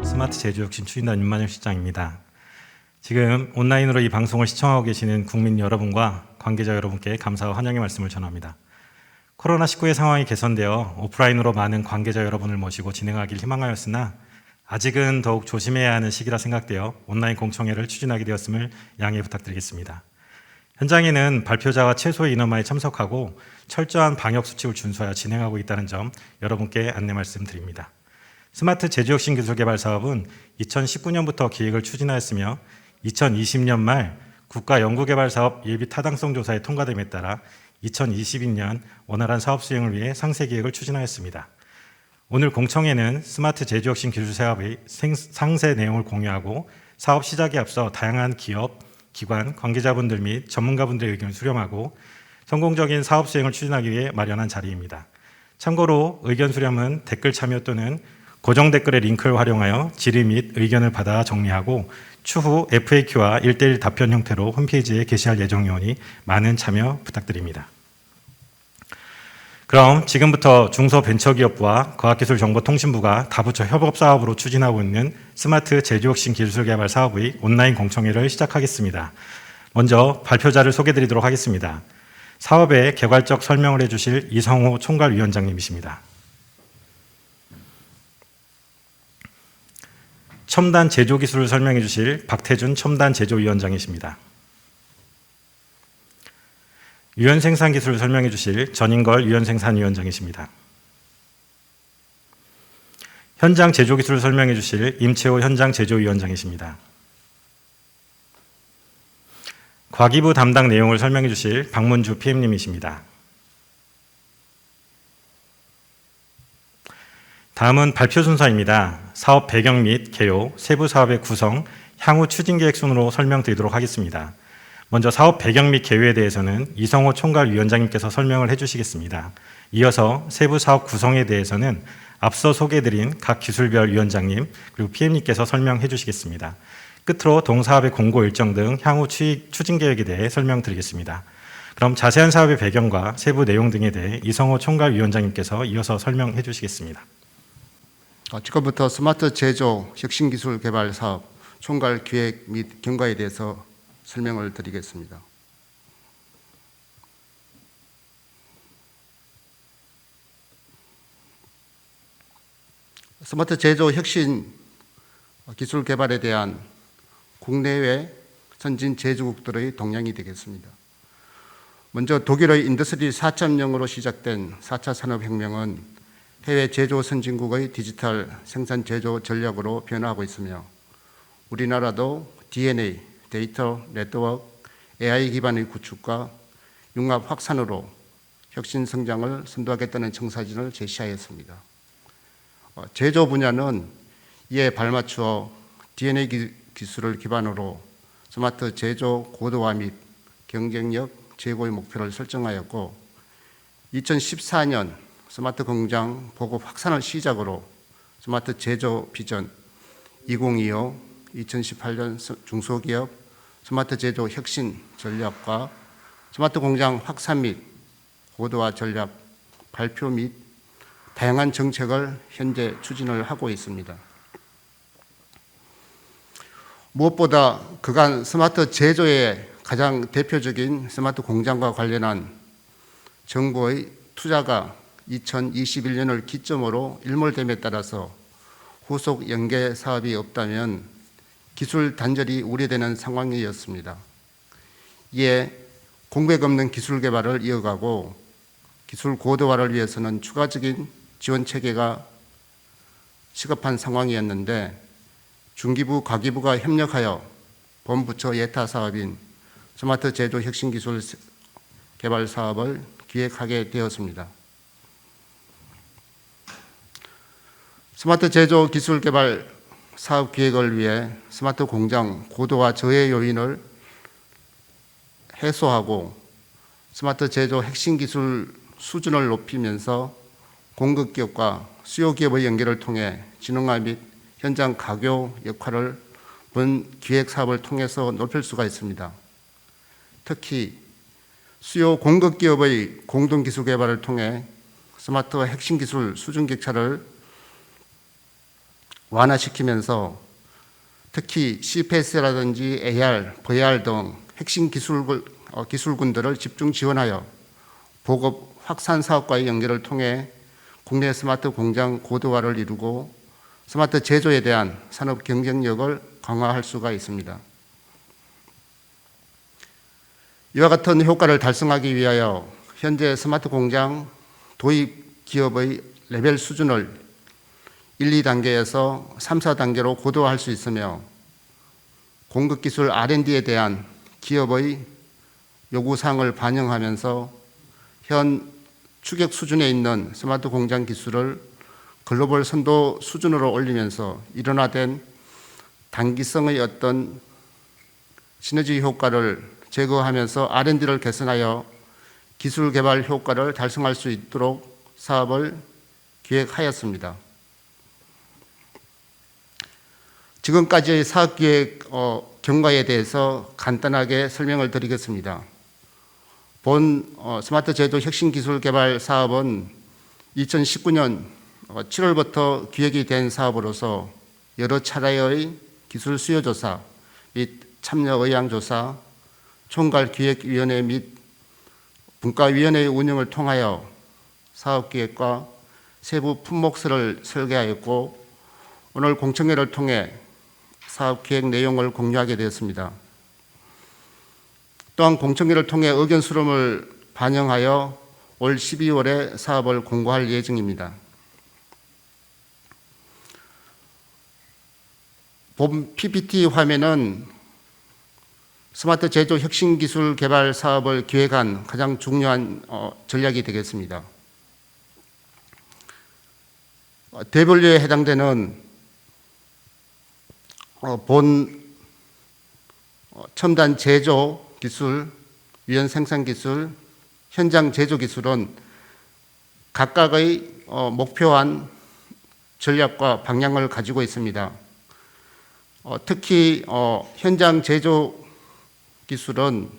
스마트 제조혁신 추진단 윤만영 실장입니다. 지금 온라인으로 이 방송을 시청하고 계시는 국민 여러분과 관계자 여러분께 감사와 환영의 말씀을 전합니다. 코로나19의 상황이 개선되어 오프라인으로 많은 관계자 여러분을 모시고 진행하길 희망하였으나 아직은 더욱 조심해야 하는 시기라 생각되어 온라인 공청회를 추진하게 되었음을 양해 부탁드리겠습니다. 현장에는 발표자와 최소의 인원만이 참석하고 철저한 방역수칙을 준수하여 진행하고 있다는 점 여러분께 안내 말씀드립니다. 스마트 제조혁신 기술개발 사업은 2019년부터 기획을 추진하였으며 2020년 말 국가연구개발사업 예비 타당성 조사에 통과됨에 따라 2022년 원활한 사업 수행을 위해 상세 기획을 추진하였습니다. 오늘 공청회는 스마트 제조혁신 기술 사업의 상세 내용을 공유하고 사업 시작에 앞서 다양한 기업, 기관, 관계자분들 및 전문가분들의 의견을 수렴하고 성공적인 사업 수행을 추진하기 위해 마련한 자리입니다. 참고로 의견 수렴은 댓글 참여 또는 고정 댓글의 링크를 활용하여 질의 및 의견을 받아 정리하고 추후 FAQ와 1:1 답변 형태로 홈페이지에 게시할 예정이오니 많은 참여 부탁드립니다. 그럼 지금부터 중소벤처기업부와 과학기술정보통신부가 다부처 협업사업으로 추진하고 있는 스마트 제조혁신 기술개발 사업의 온라인 공청회를 시작하겠습니다. 먼저 발표자를 소개드리도록 하겠습니다. 사업의 개괄적 설명을 해주실 이성호 총괄위원장님이십니다. 첨단 제조기술을 설명해 주실 박태준 첨단제조위원장이십니다. 유연생산기술을 설명해 주실 전인걸 유연생산위원장이십니다. 현장 제조기술을 설명해 주실 임채호 현장제조위원장이십니다. 과기부 담당 내용을 설명해 주실 박문주 PM님이십니다. 다음은 발표 순서입니다. 사업 배경 및 개요, 세부 사업의 구성, 향후 추진 계획 순으로 설명드리도록 하겠습니다. 먼저 사업 배경 및 개요에 대해서는 이성호 총괄위원장님께서 설명을 해주시겠습니다. 이어서 세부 사업 구성에 대해서는 앞서 소개해드린 각 기술별 위원장님 그리고 PM님께서 설명해 주시겠습니다. 끝으로 동사업의 공고 일정 등 향후 추진 계획에 대해 설명드리겠습니다. 그럼 자세한 사업의 배경과 세부 내용 등에 대해 이성호 총괄위원장님께서 이어서 설명해 주시겠습니다. 지금부터 스마트 제조 혁신기술 개발 사업 총괄 기획 및 경과에 대해서 설명을 드리겠습니다. 스마트 제조 혁신 기술 개발에 대한 국내외 선진 제조국들의 동향이 되겠습니다. 먼저 독일의 인더스트리 4.0으로 시작된 4차 산업혁명은 해외 제조 선진국의 디지털 생산 제조 전략으로 변화하고 있으며 우리나라도 DNA, 데이터 네트워크, AI 기반의 구축과 융합 확산으로 혁신 성장을 선도하겠다는 청사진을 제시하였습니다. 제조 분야는 이에 발맞추어 DNA 기술을 기반으로 스마트 제조 고도화 및 경쟁력 제고의 목표를 설정하였고 2014년 스마트 공장 보급 확산을 시작으로 스마트 제조 비전 2025, 2018년 중소기업 스마트 제조 혁신 전략과 스마트 공장 확산 및 고도화 전략 발표 및 다양한 정책을 현재 추진을 하고 있습니다. 무엇보다 그간 스마트 제조의 가장 대표적인 스마트 공장과 관련한 정부의 투자가 2021년을 기점으로 일몰됨에 따라서 후속 연계 사업이 없다면 기술 단절이 우려되는 상황이었습니다. 이에 공백 없는 기술 개발을 이어가고 기술 고도화를 위해서는 추가적인 지원 체계가 시급한 상황이었는데 중기부, 과기부가 협력하여 본부처 예타 사업인 스마트 제조 혁신기술 개발 사업을 기획하게 되었습니다. 스마트 제조 기술 개발 사업 기획을 위해 스마트 공장 고도화 저해 요인을 해소하고 스마트 제조 핵심 기술 수준을 높이면서 공급 기업과 수요 기업의 연계를 통해 진흥화 및 현장 가교 역할을 본 기획 사업을 통해서 높일 수가 있습니다. 특히 수요 공급 기업의 공동 기술 개발을 통해 스마트 핵심 기술 수준 격차를 완화시키면서 특히 CPS라든지 AR, VR 등 핵심 기술군들을 집중 지원하여 보급 확산 사업과의 연계를 통해 국내 스마트 공장 고도화를 이루고 스마트 제조에 대한 산업 경쟁력을 강화할 수가 있습니다. 이와 같은 효과를 달성하기 위하여 현재 스마트 공장 도입 기업의 레벨 수준을 1, 2단계에서 3, 4단계로 고도화할 수 있으며 공급기술 R&D에 대한 기업의 요구사항을 반영하면서 현 추격 수준에 있는 스마트 공장 기술을 글로벌 선도 수준으로 올리면서 일원화된 단기성의 어떤 시너지 효과를 제거하면서 R&D를 개선하여 기술 개발 효과를 달성할 수 있도록 사업을 기획하였습니다. 지금까지의 사업기획 경과에 대해서 간단하게 설명을 드리겠습니다. 본 스마트 제조 혁신 기술 개발 사업은 2019년 7월부터 기획이 된 사업으로서 여러 차례의 기술 수요 조사 및 참여 의향 조사, 총괄 기획위원회 및 분과위원회의 운영을 통하여 사업기획과 세부 품목서를 설계하였고 오늘 공청회를 통해 사업기획 내용을 공유하게 되었습니다. 또한 공청회를 통해 의견 수렴을 반영하여 올 12월에 사업을 공고할 예정입니다. 본 PPT 화면은 스마트 제조 혁신 기술 개발 사업을 기획한 가장 중요한 전략이 되겠습니다. 대분류에 해당되는 본 첨단 제조 기술, 위원 생산 기술, 현장 제조 기술은 각각의 목표한 전략과 방향을 가지고 있습니다. 특히 현장 제조 기술은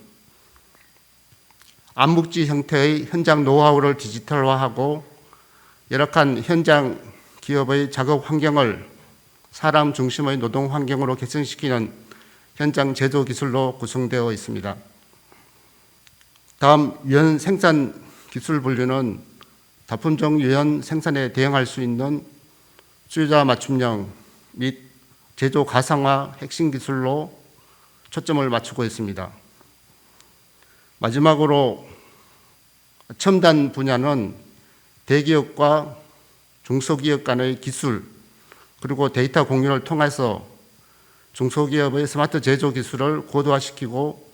암묵지 형태의 현장 노하우를 디지털화하고 열악한 현장 기업의 작업 환경을 사람 중심의 노동 환경으로 개선시키는 현장 제조 기술로 구성되어 있습니다. 다음 유연 생산 기술 분류는 다품종 유연 생산에 대응할 수 있는 수요자 맞춤형 및 제조 가상화 핵심 기술로 초점을 맞추고 있습니다. 마지막으로 첨단 분야는 대기업과 중소기업 간의 기술 그리고 데이터 공유를 통해서 중소기업의 스마트 제조 기술을 고도화시키고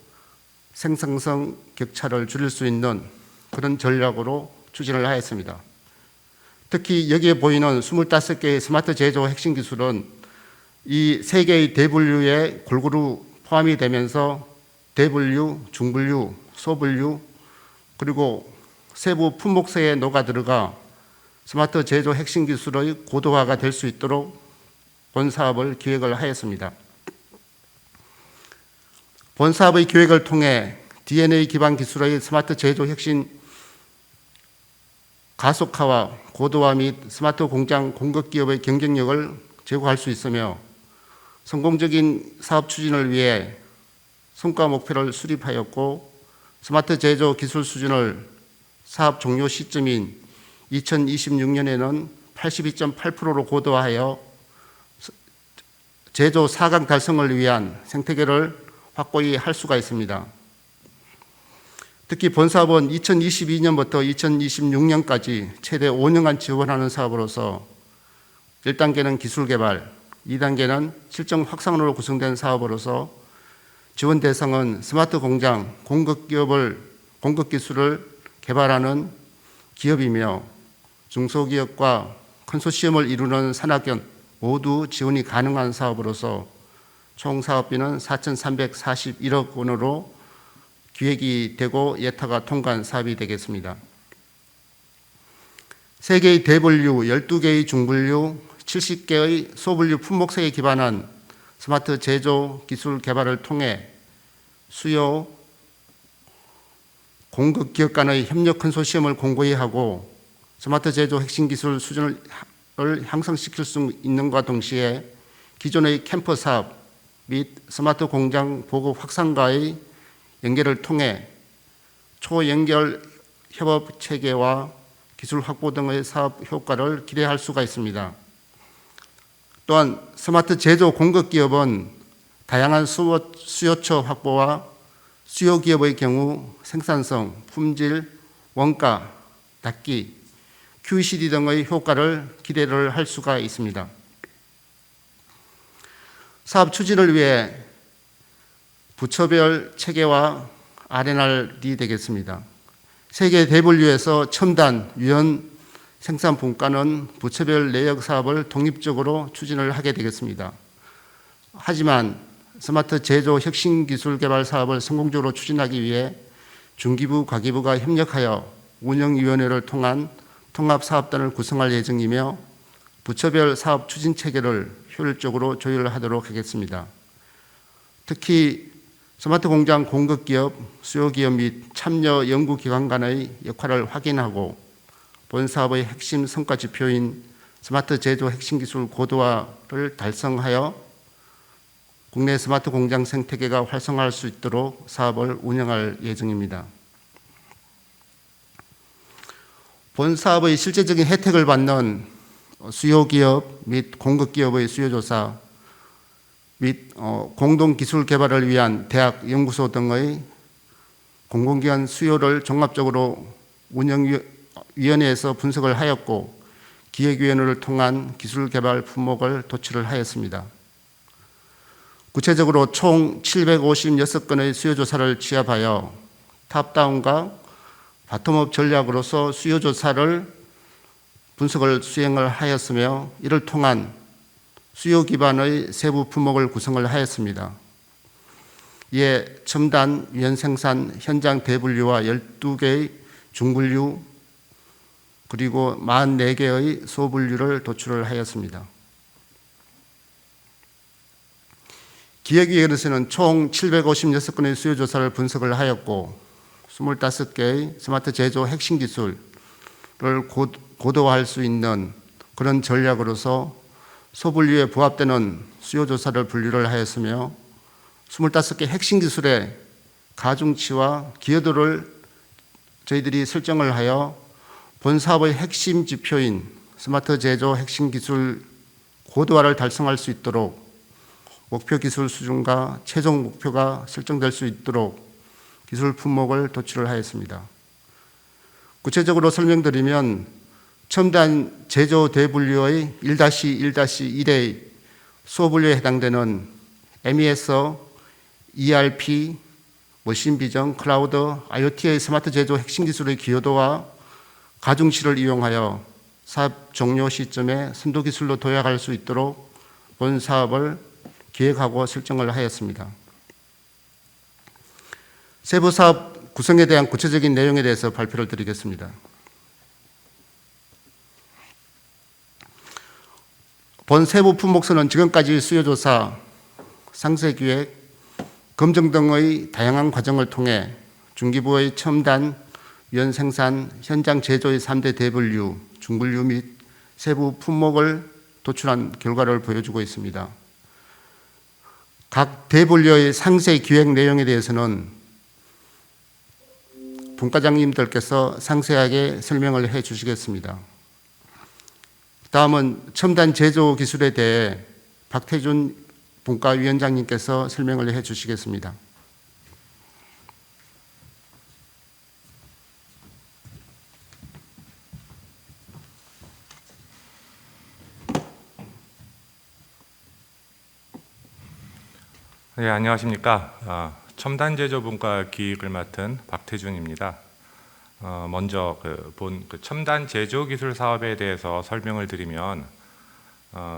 생산성 격차를 줄일 수 있는 그런 전략으로 추진을 하였습니다. 특히 여기에 보이는 25개의 스마트 제조 핵심 기술은 이 3개의 대분류에 골고루 포함이 되면서 대분류, 중분류, 소분류 그리고 세부 품목서에 녹아 들어가 스마트 제조 핵심 기술의 고도화가 될 수 있도록 본 사업을 기획을 하였습니다. 본 사업의 기획을 통해 DNA 기반 기술의 스마트 제조 혁신 가속화와 고도화 및 스마트 공장 공급 기업의 경쟁력을 제고할 수 있으며 성공적인 사업 추진을 위해 성과 목표를 수립하였고 스마트 제조 기술 수준을 사업 종료 시점인 2026년에는 82.8%로 고도화하여 제조 4강 달성을 위한 생태계를 확고히 할 수가 있습니다. 특히 본 사업은 2022년부터 2026년까지 최대 5년간 지원하는 사업으로서 1단계는 기술 개발, 2단계는 실정 확산으로 구성된 사업으로서 지원 대상은 스마트 공장, 공급 기술을 개발하는 기업이며 중소기업과 컨소시엄을 이루는 산학연 모두 지원이 가능한 사업으로서 총 사업비는 4,341억 원으로 기획이 되고 예타가 통과한 사업이 되겠습니다. 3개의 대분류, 12개의 중분류, 70개의 소분류 품목서에 기반한 스마트 제조 기술 개발을 통해 수요, 공급 기업 간의 협력 컨소시엄을 공고히 하고 스마트 제조 핵심 기술 수준을 향상시킬 수 있는과 동시에 기존의 캠퍼 사업 및 스마트 공장 보급 확산과의 연계를 통해 초연결 협업 체계와 기술 확보 등의 사업 효과를 기대할 수가 있습니다. 또한 스마트 제조 공급 기업은 다양한 수요처 확보와 수요 기업의 경우 생산성, 품질, 원가, 닫기, QECD 등의 효과를 기대를 할 수가 있습니다. 사업 추진을 위해 부처별 체계와 R&R이 되겠습니다. 세계 대분류에서 첨단, 유연 생산 분과는 부처별 내역 사업을 독립적으로 추진을 하게 되겠습니다. 하지만 스마트 제조 혁신 기술 개발 사업을 성공적으로 추진하기 위해 중기부, 과기부가 협력하여 운영위원회를 통한 통합사업단을 구성할 예정이며 부처별 사업 추진 체계를 효율적으로 조율하도록 하겠습니다. 특히 스마트 공장 공급기업, 수요기업 및 참여 연구기관 간의 역할을 확인하고 본 사업의 핵심 성과 지표인 스마트 제조 핵심기술 고도화를 달성하여 국내 스마트 공장 생태계가 활성화할 수 있도록 사업을 운영할 예정입니다. 본 사업의 실제적인 혜택을 받는 수요기업 및 공급기업의 수요조사 및 공동기술 개발을 위한 대학, 연구소 등의 공공기관 수요를 종합적으로 운영위원회에서 분석을 하였고 기획위원회를 통한 기술개발 품목을 도출을 하였습니다. 구체적으로 총 756건의 수요조사를 취합하여 탑다운과 바텀업 전략으로서 수요조사를 분석을 수행을 하였으며 이를 통한 수요 기반의 세부 품목을 구성을 하였습니다. 이에 첨단, 유연 생산, 현장 대분류와 12개의 중분류 그리고 44개의 소분류를 도출을 하였습니다. 기획위원회에서는 총 756건의 수요조사를 분석을 하였고 25개의 스마트 제조 핵심 기술을 고도화할 수 있는 그런 전략으로서 소분류에 부합되는 수요조사를 분류를 하였으며 25개 핵심 기술의 가중치와 기여도를 저희들이 설정을 하여 본 사업의 핵심 지표인 스마트 제조 핵심 기술 고도화를 달성할 수 있도록 목표 기술 수준과 최종 목표가 설정될 수 있도록 기술 품목을 도출을 하였습니다. 구체적으로 설명드리면 첨단 제조 대분류의 1-1-1의 소분류에 해당되는 MES, ERP, 머신 비전, 클라우드, IoT의 스마트 제조 핵심 기술의 기여도와 가중치를 이용하여 사업 종료 시점에 선도 기술로 도약할 수 있도록 본 사업을 기획하고 설정을 하였습니다. 세부 사업 구성에 대한 구체적인 내용에 대해서 발표를 드리겠습니다. 본 세부 품목서는 지금까지 수요조사, 상세기획, 검증 등의 다양한 과정을 통해 중기부의 첨단, 유연 생산, 현장 제조의 3대 대분류, 중분류 및 세부 품목을 도출한 결과를 보여주고 있습니다. 각 대분류의 상세 기획 내용에 대해서는 분과장님들께서 상세하게 설명을 해 주시겠습니다. 다음은 첨단 제조 기술에 대해 박태준 분과위원장님께서 설명을 해 주시겠습니다. 네, 안녕하십니까. 첨단 제조 분과 기획을 맡은 박태준입니다. 먼저 본 첨단 제조 기술 사업에 대해서 설명을 드리면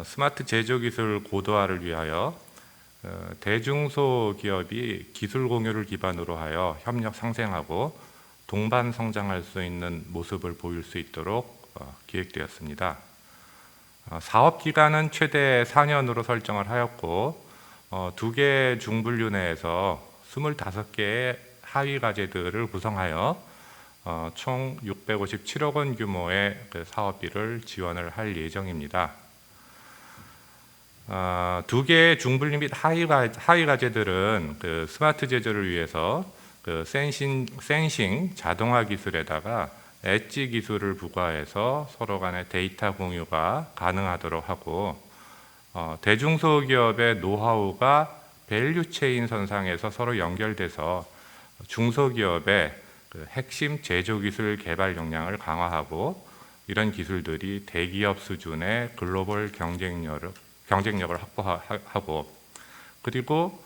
스마트 제조 기술 고도화를 위하여 대중소 기업이 기술 공유를 기반으로 하여 협력 상생하고 동반 성장할 수 있는 모습을 보일 수 있도록 기획되었습니다. 사업 기간은 최대 4년으로 설정을 하였고 2개 중분류 내에서 25개의 하위 과제들을 구성하여 총 657억 원 규모의 그 사업비를 지원을 할 예정입니다. 두 개의 중분리 및 하위 과제들은 그 스마트 제조를 위해서 그 센싱 자동화 기술에다가 엣지 기술을 부과해서 서로 간의 데이터 공유가 가능하도록 하고, 대중소기업의 노하우가 밸류체인 선상에서 서로 연결돼서 중소기업의 그 핵심 제조 기술 개발 역량을 강화하고, 이런 기술들이 대기업 수준의 글로벌 경쟁력을 확보하고, 그리고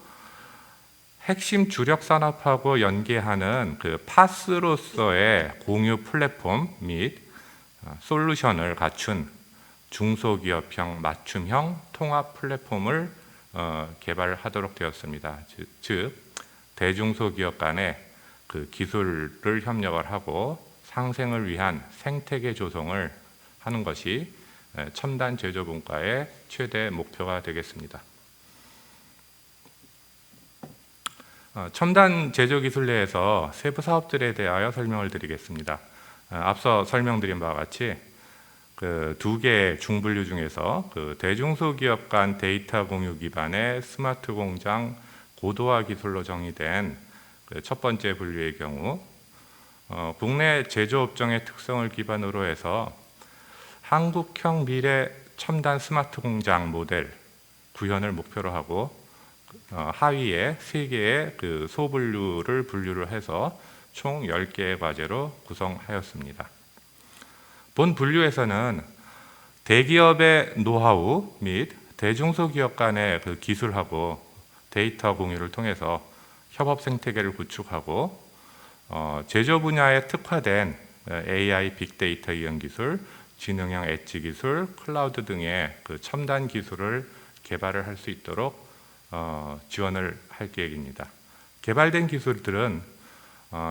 핵심 주력 산업하고 연계하는 그 파스로서의 공유 플랫폼 및 솔루션을 갖춘 중소기업형 맞춤형 통합 플랫폼을 개발하도록 되었습니다. 즉 대중소기업 간의 그 기술을 협력을 하고 상생을 위한 생태계 조성을 하는 것이 첨단 제조 분과의 최대 목표가 되겠습니다. 첨단 제조 기술 내에서 세부 사업들에 대하여 설명을 드리겠습니다. 앞서 설명드린 바와 같이 그 두 개의 중분류 중에서 그 대중소기업 간 데이터 공유 기반의 스마트 공장 고도화 기술로 정의된 그 첫 번째 분류의 경우, 국내 제조업종의 특성을 기반으로 해서 한국형 미래 첨단 스마트 공장 모델 구현을 목표로 하고, 하위에 3개의 그 소분류를 분류를 해서 총 10개의 과제로 구성하였습니다. 본 분류에서는 대기업의 노하우 및 대중소기업 간의 그 기술하고 데이터 공유를 통해서 협업 생태계를 구축하고, 제조 분야에 특화된 AI 빅데이터 이용 기술, 지능형 엣지 기술, 클라우드 등의 그 첨단 기술을 개발을 할 수 있도록 지원을 할 계획입니다. 개발된 기술들은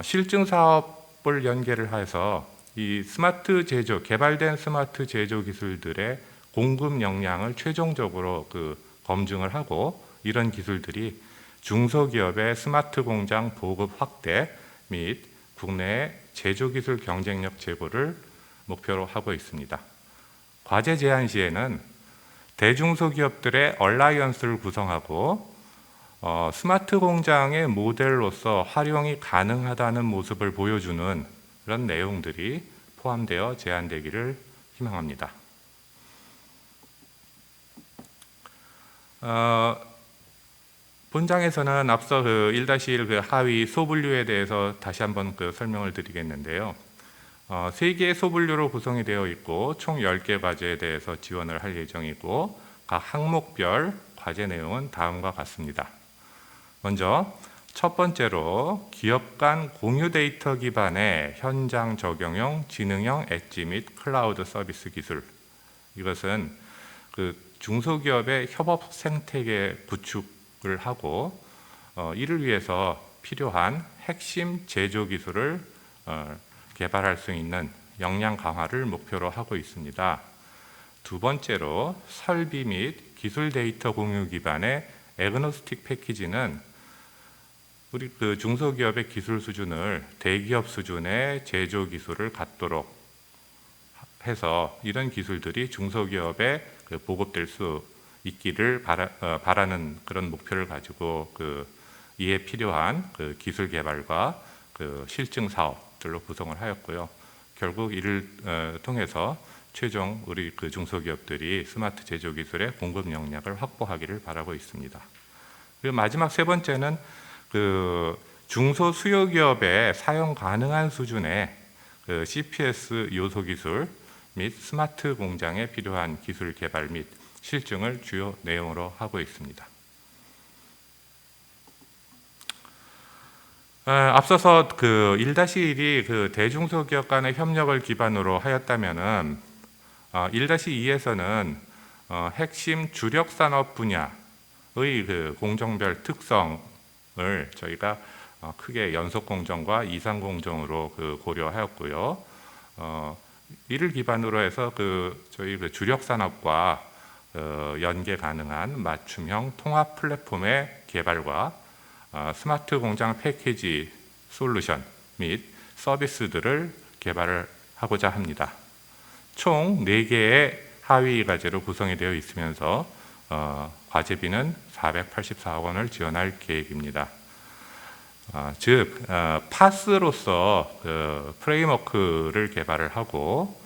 실증 사업을 연계를 해서 이 스마트 제조, 개발된 스마트 제조 기술들의 공급 역량을 최종적으로 그 검증을 하고, 이런 기술들이 중소기업의 스마트 공장 보급 확대 및 국내의 제조기술 경쟁력 제고를 목표로 하고 있습니다. 과제 제안 시에는 대중소기업들의 얼라이언스를 구성하고 스마트 공장의 모델로서 활용이 가능하다는 모습을 보여주는 그런 내용들이 포함되어 제안되기를 희망합니다. 본장에서는 앞서 그 1-1 그 하위 소분류에 대해서 다시 한번 그 설명을 드리겠는데요. 3개의 소분류로 구성이 되어 있고 총 10개 과제에 대해서 지원을 할 예정이고, 각 항목별 과제 내용은 다음과 같습니다. 먼저 첫 번째로 기업 간 공유 데이터 기반의 현장 적용형 지능형 엣지 및 클라우드 서비스 기술. 이것은 그 중소기업의 협업 생태계 구축을 하고, 이를 위해서 필요한 핵심 제조 기술을 개발할 수 있는 역량 강화를 목표로 하고 있습니다. 두 번째로 설비 및 기술 데이터 공유 기반의 애그노스틱 패키지는 우리 그 중소기업의 기술 수준을 대기업 수준의 제조 기술을 갖도록 해서 이런 기술들이 중소기업에 보급될 수 있기를 바라는 그런 목표를 가지고 이에 필요한 기술 개발과 실증 사업들로 구성을 하였고요. 결국 이를 통해서 최종 우리 중소기업들이 스마트 제조 기술의 공급 역량을 확보하기를 바라고 있습니다. 그리고 마지막 세 번째는 중소 수요 기업에 사용 가능한 수준의 CPS 요소 기술 및 스마트 공장에 필요한 기술 개발 및 실증을 주요 내용으로 하고 있습니다. 앞서서 1-1이 대중소기업 간의 협력을 기반으로 하였다면은 1-2에서는 핵심 주력 산업 분야의 공정별 특성을 저희가 크게 연속 공정과 이상 공정으로 고려하였고요. 이를 기반으로 해서 저희 주력 산업과 연계 가능한 맞춤형 통합 플랫폼의 개발과 스마트 공장 패키지 솔루션 및 서비스들을 개발을 하고자 합니다. 총 4개의 하위 과제로 구성이 되어 있으면서 과제비는 484억 원을 지원할 계획입니다. 즉 파스로서 그 프레임워크를 개발을 하고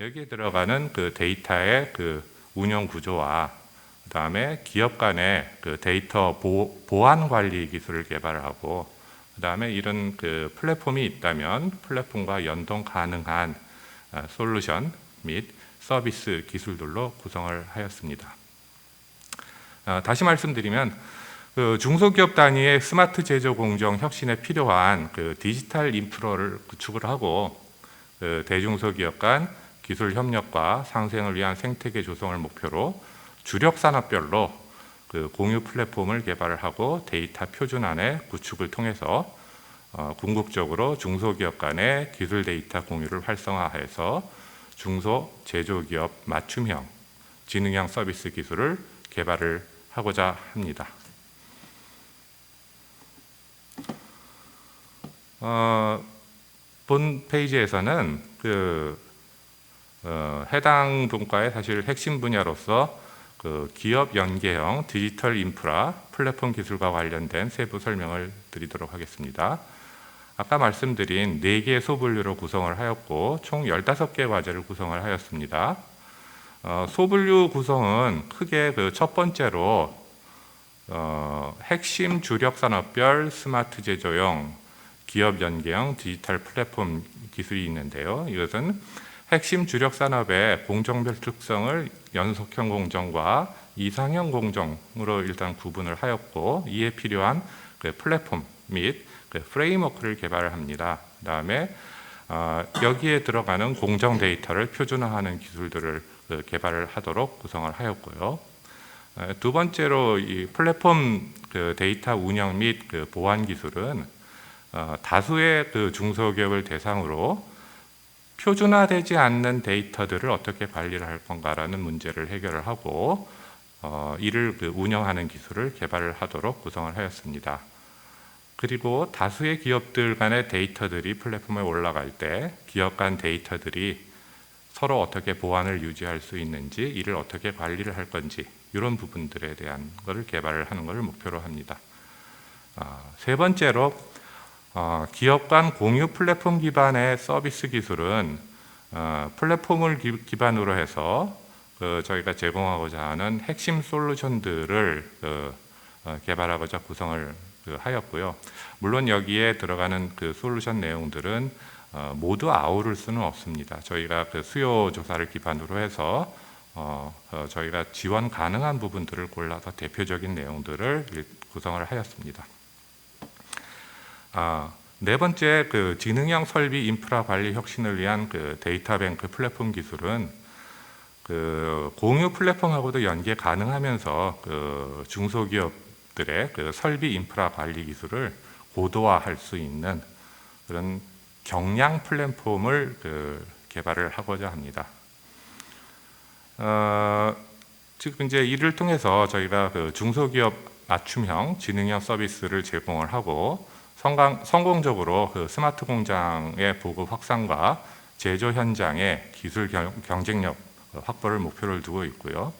여기에 들어가는 그 데이터의 그 운영 구조와 그다음에 기업 간의 그 데이터 보안 관리 기술을 개발을 하고 그다음에 이런 그 플랫폼이 있다면 플랫폼과 연동 가능한 솔루션 및 서비스 기술들로 구성을 하였습니다. 다시 말씀드리면 그 중소기업 단위의 스마트 제조 공정 혁신에 필요한 그 디지털 인프라를 구축을 하고 그 대중소기업 간 기술 협력과 상생을 위한 생태계 조성을 목표로 주력 산업별로 그 공유 플랫폼을 개발을 하고 데이터 표준안의 구축을 통해서 궁극적으로 중소기업 간의 기술 데이터 공유를 활성화해서 중소 제조기업 맞춤형 지능형 서비스 기술을 개발을 하고자 합니다. 본 페이지에서는 해당 분과의 사실 핵심 분야로서 그 기업 연계형 디지털 인프라 플랫폼 기술과 관련된 세부 설명을 드리도록 하겠습니다. 아까 말씀드린 4개의 소분류로 구성을 하였고 총 15개 과제를 구성을 하였습니다. 소분류 구성은 크게 그 첫 번째로 핵심 주력 산업별 스마트 제조용 기업 연계형 디지털 플랫폼 기술이 있는데요. 이것은 핵심 주력 산업의 공정별 특성을 연속형 공정과 이상형 공정으로 일단 구분을 하였고 이에 필요한 그 플랫폼 및 그 프레임워크를 개발을 합니다. 그다음에 여기에 들어가는 공정 데이터를 표준화하는 기술들을 개발을 하도록 구성을 하였고요. 두 번째로 이 플랫폼 그 데이터 운영 및 그 보안 기술은 다수의 그 중소기업을 대상으로 표준화되지 않는 데이터들을 어떻게 관리를 할 건가라는 문제를 해결을 하고 이를 그 운영하는 기술을 개발을 하도록 구성을 하였습니다. 그리고 다수의 기업들 간의 데이터들이 플랫폼에 올라갈 때 기업 간 데이터들이 서로 어떻게 보안을 유지할 수 있는지 이를 어떻게 관리를 할 건지 이런 부분들에 대한 것을 개발을 하는 것을 목표로 합니다. 세 번째로 기업 간 공유 플랫폼 기반의 서비스 기술은 플랫폼을 기반으로 해서 저희가 제공하고자 하는 핵심 솔루션들을 개발하고자 구성을 하였고요. 물론 여기에 들어가는 그 솔루션 내용들은 모두 아우를 수는 없습니다. 저희가 그 수요 조사를 기반으로 해서 저희가 지원 가능한 부분들을 골라서 대표적인 내용들을 구성을 하였습니다. 네 번째 그 지능형 설비 인프라 관리 혁신을 위한 그 데이터뱅크 플랫폼 기술은 그 공유 플랫폼하고도 연계 가능하면서 그 중소기업들의 그 설비 인프라 관리 기술을 고도화할 수 있는 그런 경량 플랫폼을 개발을 하고자 합니다. 즉 이제 이를 통해서 저희가 그 중소기업 맞춤형 지능형 서비스를 제공을 하고 성공적으로 그 스마트 공장의 보급 확산과 제조 현장의 기술 경쟁력 확보를 목표를 두고 있고요.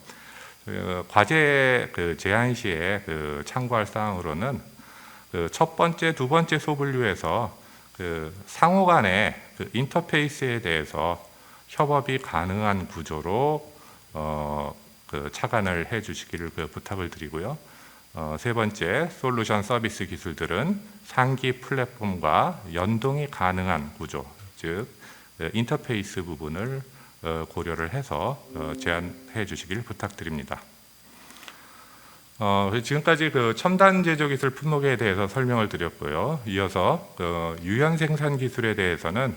과제 제안 시에 참고할 사항으로는 첫 번째, 두 번째 소분류에서 상호 간의 인터페이스에 대해서 협업이 가능한 구조로 착안을 해 주시기를 부탁을 드리고요. 세 번째, 솔루션 서비스 기술들은 상기 플랫폼과 연동이 가능한 구조, 즉 인터페이스 부분을 고려를 해서 제안해 주시길 부탁드립니다. 지금까지 첨단 제조 기술 품목에 대해서 설명을 드렸고요. 이어서 유연 생산 기술에 대해서는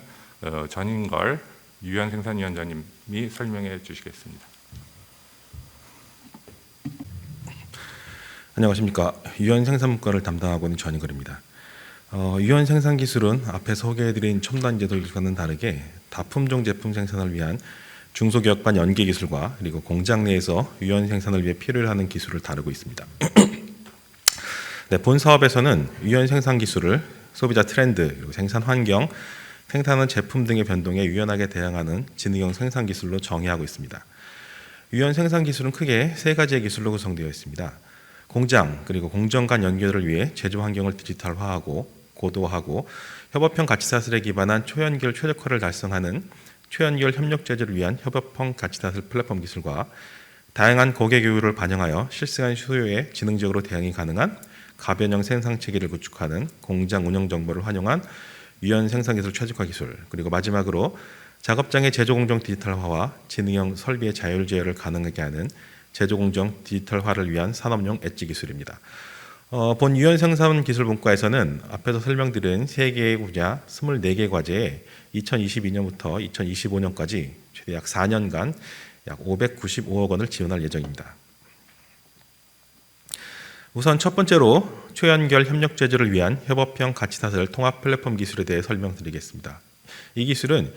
전인걸 유연 생산위원장님이 설명해 주시겠습니다. 안녕하십니까. 유연 생산문과를 담당하고 있는 전인걸입니다. 유연 생산 기술은 앞에 소개해드린 첨단 제조 기술과는 다르게 다품종 제품 생산을 위한 중소기업 간 연계 기술과 그리고 공장 내에서 유연 생산을 위해 필요로 하는 기술을 다루고 있습니다. 네, 본 사업에서는 유연 생산 기술을 소비자 트렌드, 그리고 생산 환경, 생산하는 제품 등의 변동에 유연하게 대응하는 지능형 생산 기술로 정의하고 있습니다. 유연 생산 기술은 크게 세 가지의 기술로 구성되어 있습니다. 공장 그리고 공정 간 연결을 위해 제조 환경을 디지털화하고 고도화하고 협업형 가치사슬에 기반한 초연결 최적화를 달성하는 초연결 협력 제조를 위한 협업형 가치사슬 플랫폼 기술과 다양한 고객 요구를 반영하여 실시간 수요에 지능적으로 대응이 가능한 가변형 생산 체계를 구축하는 공장 운영 정보를 활용한 유연 생산 기술 최적화 기술, 그리고 마지막으로 작업장의 제조 공정 디지털화와 지능형 설비의 자율 제어를 가능하게 하는 제조 공정 디지털화를 위한 산업용 엣지 기술입니다. 본 유연 생산 기술 본과에서는 앞에서 설명드린 3개의 분야 24개 과제에 2022년부터 2025년까지 최대 약 4년간 약 595억 원을 지원할 예정입니다. 우선 첫 번째로 초연결 협력 제조를 위한 협업형 가치사슬 통합 플랫폼 기술에 대해 설명드리겠습니다. 이 기술은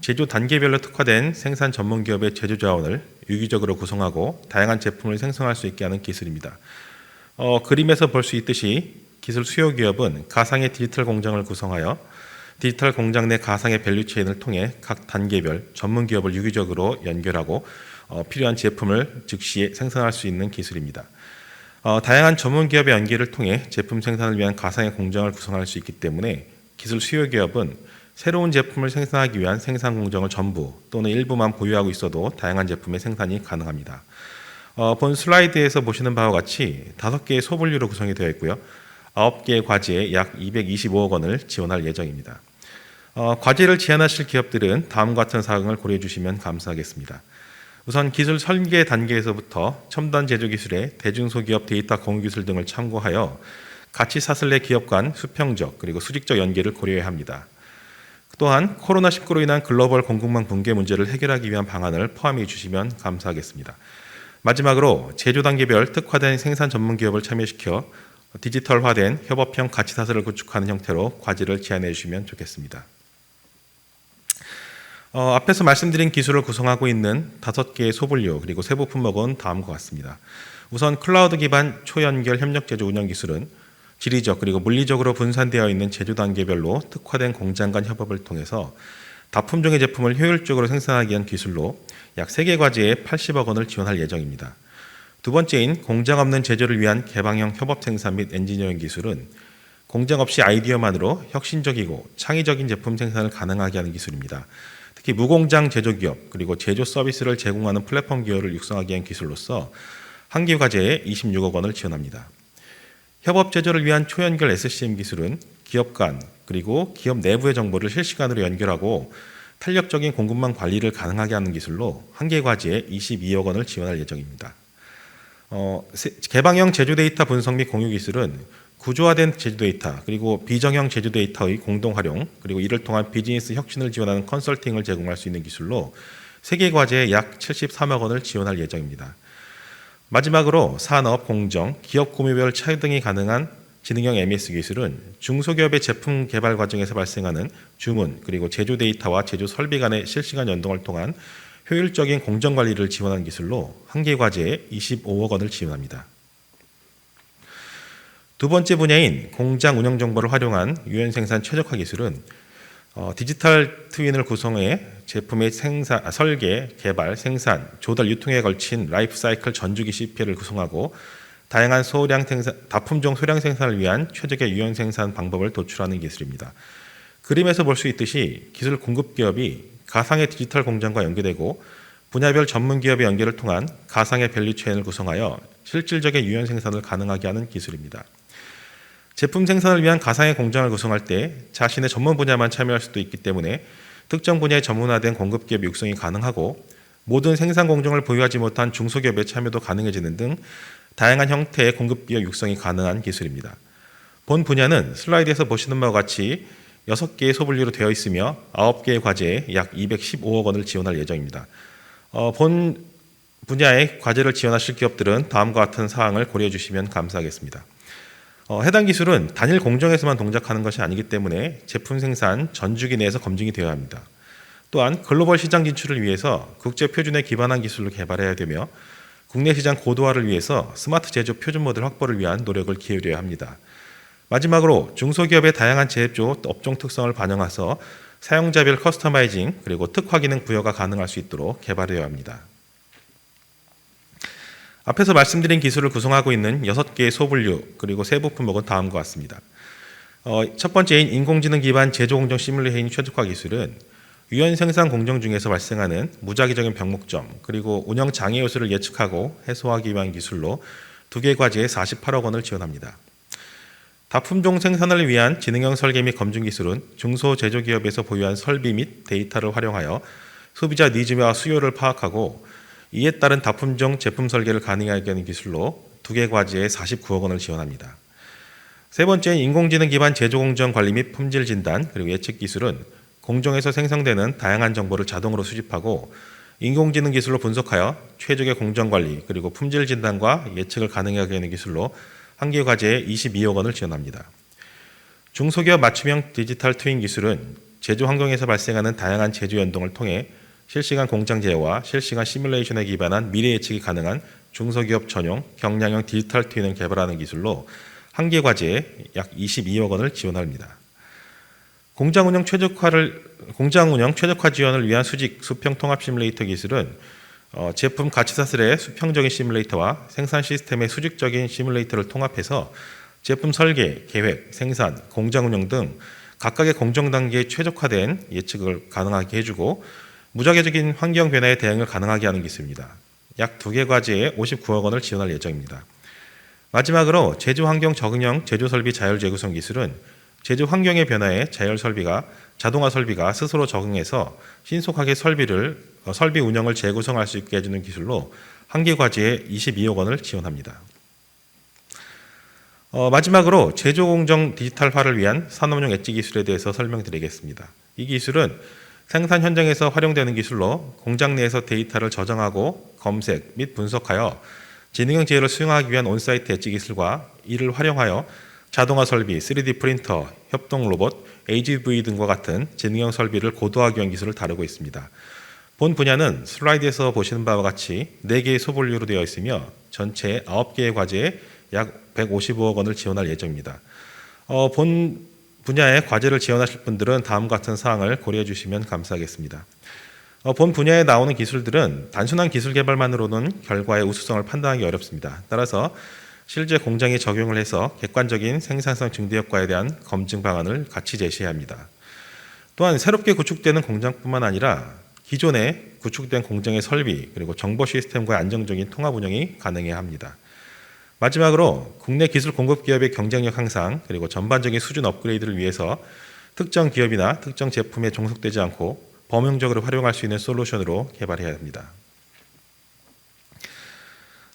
제조 단계별로 특화된 생산 전문 기업의 제조 자원을 유기적으로 구성하고 다양한 제품을 생성할 수 있게 하는 기술입니다. 그림에서 볼 수 있듯이 기술 수요 기업은 가상의 디지털 공장을 구성하여 디지털 공장 내 가상의 밸류 체인을 통해 각 단계별 전문 기업을 유기적으로 연결하고 필요한 제품을 즉시 생산할 수 있는 기술입니다. 다양한 전문 기업의 연계를 통해 제품 생산을 위한 가상의 공장을 구성할 수 있기 때문에 기술 수요 기업은 새로운 제품을 생산하기 위한 생산 공정을 전부 또는 일부만 보유하고 있어도 다양한 제품의 생산이 가능합니다. 본 슬라이드에서 보시는 바와 같이 5개의 소분류로 구성이 되어 있고요. 9개의 과제에 약 225억 원을 지원할 예정입니다. 과제를 제안하실 기업들은 다음과 같은 사항을 고려해 주시면 감사하겠습니다. 우선 기술 설계 단계에서부터 첨단 제조 기술의 대중소기업 데이터 공유 기술 등을 참고하여 가치 사슬 내 기업 간 수평적 그리고 수직적 연계를 고려해야 합니다. 또한 코로나19로 인한 글로벌 공급망 붕괴 문제를 해결하기 위한 방안을 포함해 주시면 감사하겠습니다. 마지막으로 제조 단계별 특화된 생산 전문 기업을 참여시켜 디지털화된 협업형 가치 사슬을 구축하는 형태로 과제를 제안해 주시면 좋겠습니다. 앞에서 말씀드린 기술을 구성하고 있는 5개의 소분류 그리고 세부 품목은 다음과 같습니다. 우선 클라우드 기반 초연결 협력 제조 운영 기술은 지리적 그리고 물리적으로 분산되어 있는 제조 단계별로 특화된 공장 간 협업을 통해서 다품종의 제품을 효율적으로 생산하기 위한 기술로 약 3개 과제에 80억 원을 지원할 예정입니다. 두 번째인 공장 없는 제조를 위한 개방형 협업 생산 및 엔지니어링 기술은 공장 없이 아이디어만으로 혁신적이고 창의적인 제품 생산을 가능하게 하는 기술입니다. 특히 무공장 제조기업 그리고 제조 서비스를 제공하는 플랫폼 기업을 육성하기 위한 기술로서 한 개 과제에 26억 원을 지원합니다. 협업 제조를 위한 초연결 SCM 기술은 기업 간 그리고 기업 내부의 정보를 실시간으로 연결하고 탄력적인 공급망 관리를 가능하게 하는 기술로 한 개 과제에 22억 원을 지원할 예정입니다. 개방형 제조 데이터 분석 및 공유 기술은 구조화된 제조 데이터 그리고 비정형 제조 데이터의 공동 활용 그리고 이를 통한 비즈니스 혁신을 지원하는 컨설팅을 제공할 수 있는 기술로 3개 과제에 약 73억 원을 지원할 예정입니다. 마지막으로 산업, 공정, 기업 구매별 차유 등이 가능한 지능형 MES 기술은 중소기업의 제품 개발 과정에서 발생하는 주문 그리고 제조 데이터와 제조 설비 간의 실시간 연동을 통한 효율적인 공정 관리를 지원하는 기술로 한 개 과제에 25억 원을 지원합니다. 두 번째 분야인 공장 운영 정보를 활용한 유연 생산 최적화 기술은 디지털 트윈을 구성해 제품의 설계, 개발, 생산, 조달, 유통에 걸친 라이프 사이클 전주기 CP를 구성하고 다양한 다품종 소량 생산을 위한 최적의 유연 생산 방법을 도출하는 기술입니다. 그림에서 볼 수 있듯이 기술 공급 기업이 가상의 디지털 공장과 연계되고 분야별 전문 기업의 연계를 통한 가상의 밸류 체인을 구성하여 실질적인 유연 생산을 가능하게 하는 기술입니다. 제품 생산을 위한 가상의 공장을 구성할 때 자신의 전문 분야만 참여할 수도 있기 때문에 특정 분야에 전문화된 공급기업 육성이 가능하고 모든 생산 공정을 보유하지 못한 중소기업의 참여도 가능해지는 등 다양한 형태의 공급기업 육성이 가능한 기술입니다. 본 분야는 슬라이드에서 보시는 바와 같이 6개의 소분류로 되어 있으며 9개의 과제에 약 215억 원을 지원할 예정입니다. 본 분야의 과제를 지원하실 기업들은 다음과 같은 사항을 고려해 주시면 감사하겠습니다. 해당 기술은 단일 공정에서만 동작하는 것이 아니기 때문에 제품 생산 전주기 내에서 검증이 되어야 합니다. 또한 글로벌 시장 진출을 위해서 국제 표준에 기반한 기술을 개발해야 되며 국내 시장 고도화를 위해서 스마트 제조 표준 모델 확보를 위한 노력을 기울여야 합니다. 마지막으로 중소기업의 다양한 제조 업종 특성을 반영해서 사용자별 커스터마이징 그리고 특화 기능 부여가 가능할 수 있도록 개발되어야 합니다. 앞에서 말씀드린 기술을 구성하고 있는 6개의 소분류 그리고 세부 품목은 다음과 같습니다. 첫 번째인 인공지능 기반 제조 공정 시뮬레이션 최적화 기술은 유연 생산 공정 중에서 발생하는 무작위적인 병목점 그리고 운영 장애 요소를 예측하고 해소하기 위한 기술로 2개 과제에 48억 원을 지원합니다. 다품종 생산을 위한 지능형 설계 및 검증 기술은 중소제조기업에서 보유한 설비 및 데이터를 활용하여 소비자 니즈와 수요를 파악하고 이에 따른 다품종 제품 설계를 가능하게 하는 기술로 2개 과제에 49억 원을 지원합니다. 세 번째는 인공지능 기반 제조 공정 관리 및 품질 진단 그리고 예측 기술은 공정에서 생성되는 다양한 정보를 자동으로 수집하고 인공지능 기술로 분석하여 최적의 공정 관리 그리고 품질 진단과 예측을 가능하게 하는 기술로 1개 과제에 22억 원을 지원합니다. 중소기업 맞춤형 디지털 트윈 기술은 제조 환경에서 발생하는 다양한 제조 연동을 통해 실시간 공장 제어와 실시간 시뮬레이션에 기반한 미래 예측이 가능한 중소기업 전용 경량형 디지털 트윈을 개발하는 기술로 1개 과제에 약 22억 원을 지원합니다. 공장 운영 최적화 지원을 위한 수직 수평 통합 시뮬레이터 기술은 제품 가치 사슬의 수평적인 시뮬레이터와 생산 시스템의 수직적인 시뮬레이터를 통합해서 제품 설계, 계획, 생산, 공장 운영 등 각각의 공정 단계에 최적화된 예측을 가능하게 해주고 무작위적인 환경 변화에 대응을 가능하게 하는 기술입니다. 약 2개 과제에 59억 원을 지원할 예정입니다. 마지막으로 제조 환경 적응형 제조 설비 자율 재구성 기술은 제조 환경의 변화에 자동화 설비가 스스로 적응해서 신속하게 설비 운영을 재구성할 수 있게 해주는 기술로 1개 과제에 22억 원을 지원합니다. 마지막으로 제조 공정 디지털화를 위한 산업용 엣지 기술에 대해서 설명드리겠습니다. 이 기술은 생산 현장에서 활용되는 기술로 공장 내에서 데이터를 저장하고 검색 및 분석하여 지능형 제어를 수행하기 위한 온사이트 엣지 기술과 이를 활용하여 자동화 설비, 3D 프린터, 협동 로봇, AGV 등과 같은 지능형 설비를 고도화하기 위한 기술을 다루고 있습니다. 본 분야는 슬라이드에서 보시는 바와 같이 4개의 소분류로 되어 있으며 전체 9개의 과제에 약 155억 원을 지원할 예정입니다. 본 분야의 과제를 지원하실 분들은 다음과 같은 사항을 고려해 주시면 감사하겠습니다. 본 분야에 나오는 기술들은 단순한 기술 개발만으로는 결과의 우수성을 판단하기 어렵습니다. 따라서 실제 공장에 적용을 해서 객관적인 생산성 증대 효과에 대한 검증 방안을 같이 제시해야 합니다. 또한 새롭게 구축되는 공장뿐만 아니라 기존에 구축된 공장의 설비 그리고 정보 시스템과의 안정적인 통합 운영이 가능해야 합니다. 마지막으로 국내 기술 공급 기업의 경쟁력 향상 그리고 전반적인 수준 업그레이드를 위해서 특정 기업이나 특정 제품에 종속되지 않고 범용적으로 활용할 수 있는 솔루션으로 개발해야 합니다.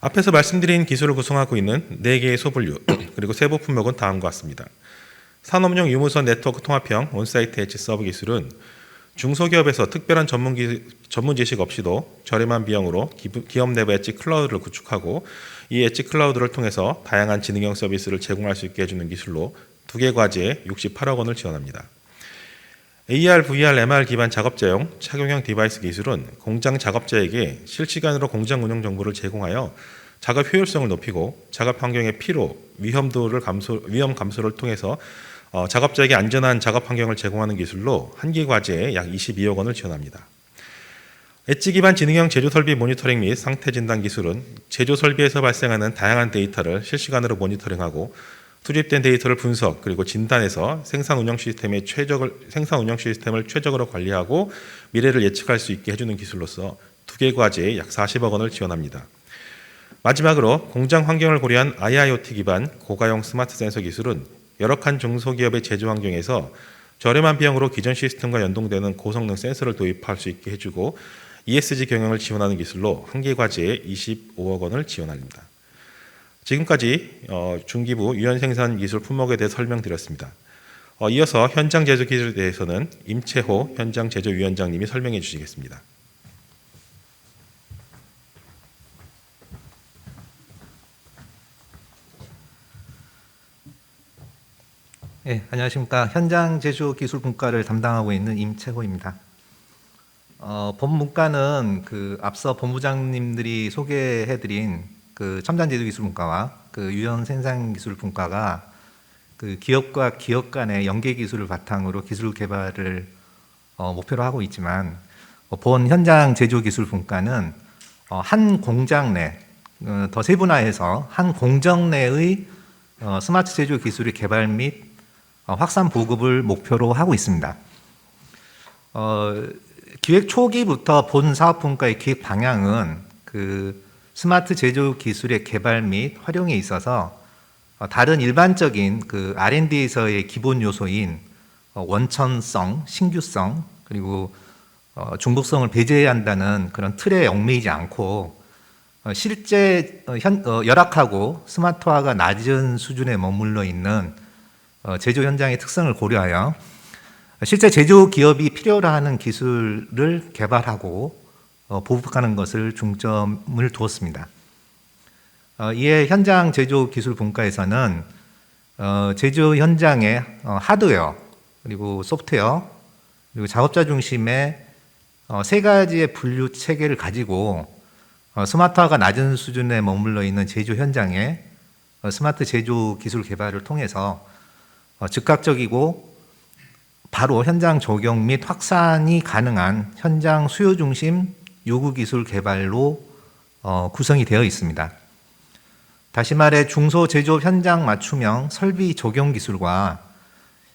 앞에서 말씀드린 기술을 구성하고 있는 4개의 소분류 그리고 세부 품목은 다음과 같습니다. 산업용 유무선 네트워크 통합형 온사이트 엣지 서브 기술은 중소기업에서 특별한 전문 지식 없이도 저렴한 비용으로 기업 내부 엣지 클라우드를 구축하고 이 엣지 클라우드를 통해서 다양한 지능형 서비스를 제공할 수 있게 해주는 기술로 2개 과제에 68억 원을 지원합니다. AR, VR, MR 기반 작업자용 착용형 디바이스 기술은 공장 작업자에게 실시간으로 공장 운영 정보를 제공하여 작업 효율성을 높이고 작업 환경의 피로, 위험 감소를 통해서 작업자에게 안전한 작업 환경을 제공하는 기술로 1개 과제에 약 22억 원을 지원합니다. 엣지 기반 지능형 제조 설비 모니터링 및 상태 진단 기술은 제조 설비에서 발생하는 다양한 데이터를 실시간으로 모니터링하고 수집된 데이터를 분석 그리고 진단해서 생산 운영 시스템을 최적으로 관리하고 미래를 예측할 수 있게 해주는 기술로서 2개 과제에 약 40억 원을 지원합니다. 마지막으로 공장 환경을 고려한 IIoT 기반 고가형 스마트 센서 기술은 열악한 중소기업의 제조 환경에서 저렴한 비용으로 기존 시스템과 연동되는 고성능 센서를 도입할 수 있게 해주고 ESG 경영을 지원하는 기술로 1개 과제에 25억 원을 지원합니다. 지금까지 중기부 유연 생산 기술 품목에 대해 설명드렸습니다. 이어서 현장 제조 기술에 대해서는 임채호 현장 제조 위원장님이 설명해 주시겠습니다. 네, 안녕하십니까. 현장 제조 기술 분과를 담당하고 있는 임채호입니다. 본 문과는 앞서 본부장님들이 소개해드린 첨단 제조 기술 분과와 유연 생산 기술 분과가 그 기업과 기업 간의 연계 기술을 바탕으로 기술 개발을 목표로 하고 있지만 본 현장 제조 기술 분과는 한 공장 내 더 세분화해서 한 공정 내의 스마트 제조 기술의 개발 및 확산 보급을 목표로 하고 있습니다. 기획 초기부터 본 사업 분과의 기획 방향은 그 스마트 제조 기술의 개발 및 활용에 있어서 다른 일반적인 그 R&D에서의 기본 요소인 원천성, 신규성 그리고 중복성을 배제해야 한다는 그런 틀에 얽매이지 않고 실제 열악하고 스마트화가 낮은 수준에 머물러 있는 제조 현장의 특성을 고려하여 실제 제조 기업이 필요로 하는 기술을 개발하고 보급하는 것을 중점을 두었습니다. 이에 현장 제조 기술 분과에서는 제조 현장의 하드웨어 그리고 소프트웨어 그리고 작업자 중심의 세 가지의 분류 체계를 가지고 스마트화가 낮은 수준에 머물러 있는 제조 현장에 스마트 제조 기술 개발을 통해서 즉각적이고 바로 현장 적용 및 확산이 가능한 현장 수요 중심 요구 기술 개발로 구성이 되어 있습니다. 다시 말해 중소제조업 현장 맞춤형 설비 적용 기술과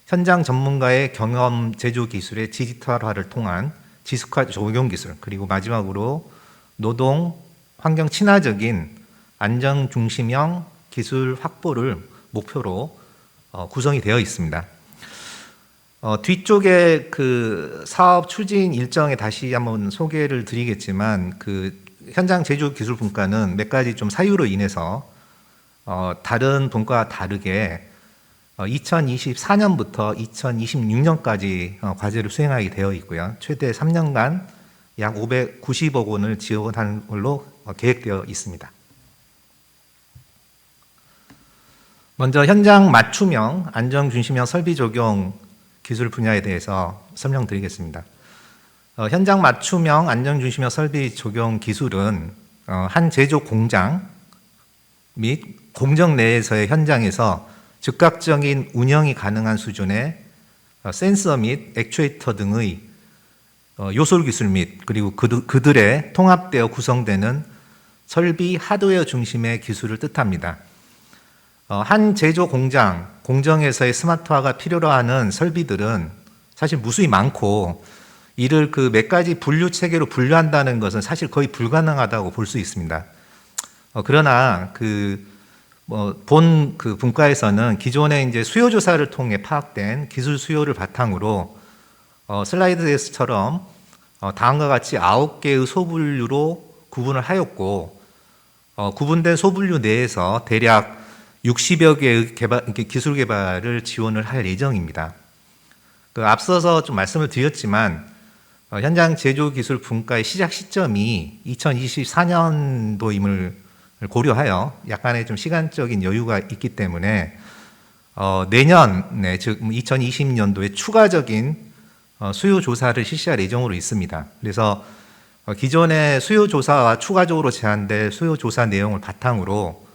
현장 전문가의 경험 제조 기술의 디지털화를 통한 지식화 적용 기술 그리고 마지막으로 노동 환경 친화적인 안정 중심형 기술 확보를 목표로 구성이 되어 있습니다. 뒤쪽에 그 사업 추진 일정에 다시 한번 소개를 드리겠지만 그 현장 제조 기술 분과는 몇 가지 좀 사유로 인해서 다른 분과와 다르게 2024년부터 2026년까지 과제를 수행하게 되어 있고요. 최대 3년간 약 590억 원을 지원하는 걸로 계획되어 있습니다. 먼저 현장 맞춤형 안정 중심형 설비 적용 기술 분야에 대해서 설명드리겠습니다. 현장 맞춤형 안정 중심형 설비 적용 기술은 한 제조 공장 및 공정 내에서의 현장에서 즉각적인 운영이 가능한 수준의 센서 및 액추에이터 등의 요소 기술 및 그리고 그들의 통합되어 구성되는 설비 하드웨어 중심의 기술을 뜻합니다. 한 제조 공정에서의 스마트화가 필요로 하는 설비들은 사실 무수히 많고 이를 그 몇 가지 분류 체계로 분류한다는 것은 사실 거의 불가능하다고 볼 수 있습니다. 그러나 본 분과에서는 기존의 이제 수요 조사를 통해 파악된 기술 수요를 바탕으로 슬라이드에서처럼 다음과 같이 9개의 소분류로 구분을 하였고 구분된 소분류 내에서 대략 60여 개의 기술 개발을 지원을 할 예정입니다. 앞서서 좀 말씀을 드렸지만 현장 제조 기술 분과의 시작 시점이 2024년도임을 고려하여 약간의 좀 시간적인 여유가 있기 때문에 내년에 즉 2020년도에 추가적인 수요 조사를 실시할 예정으로 있습니다. 그래서 기존의 수요 조사와 추가적으로 제한될 수요 조사 내용을 바탕으로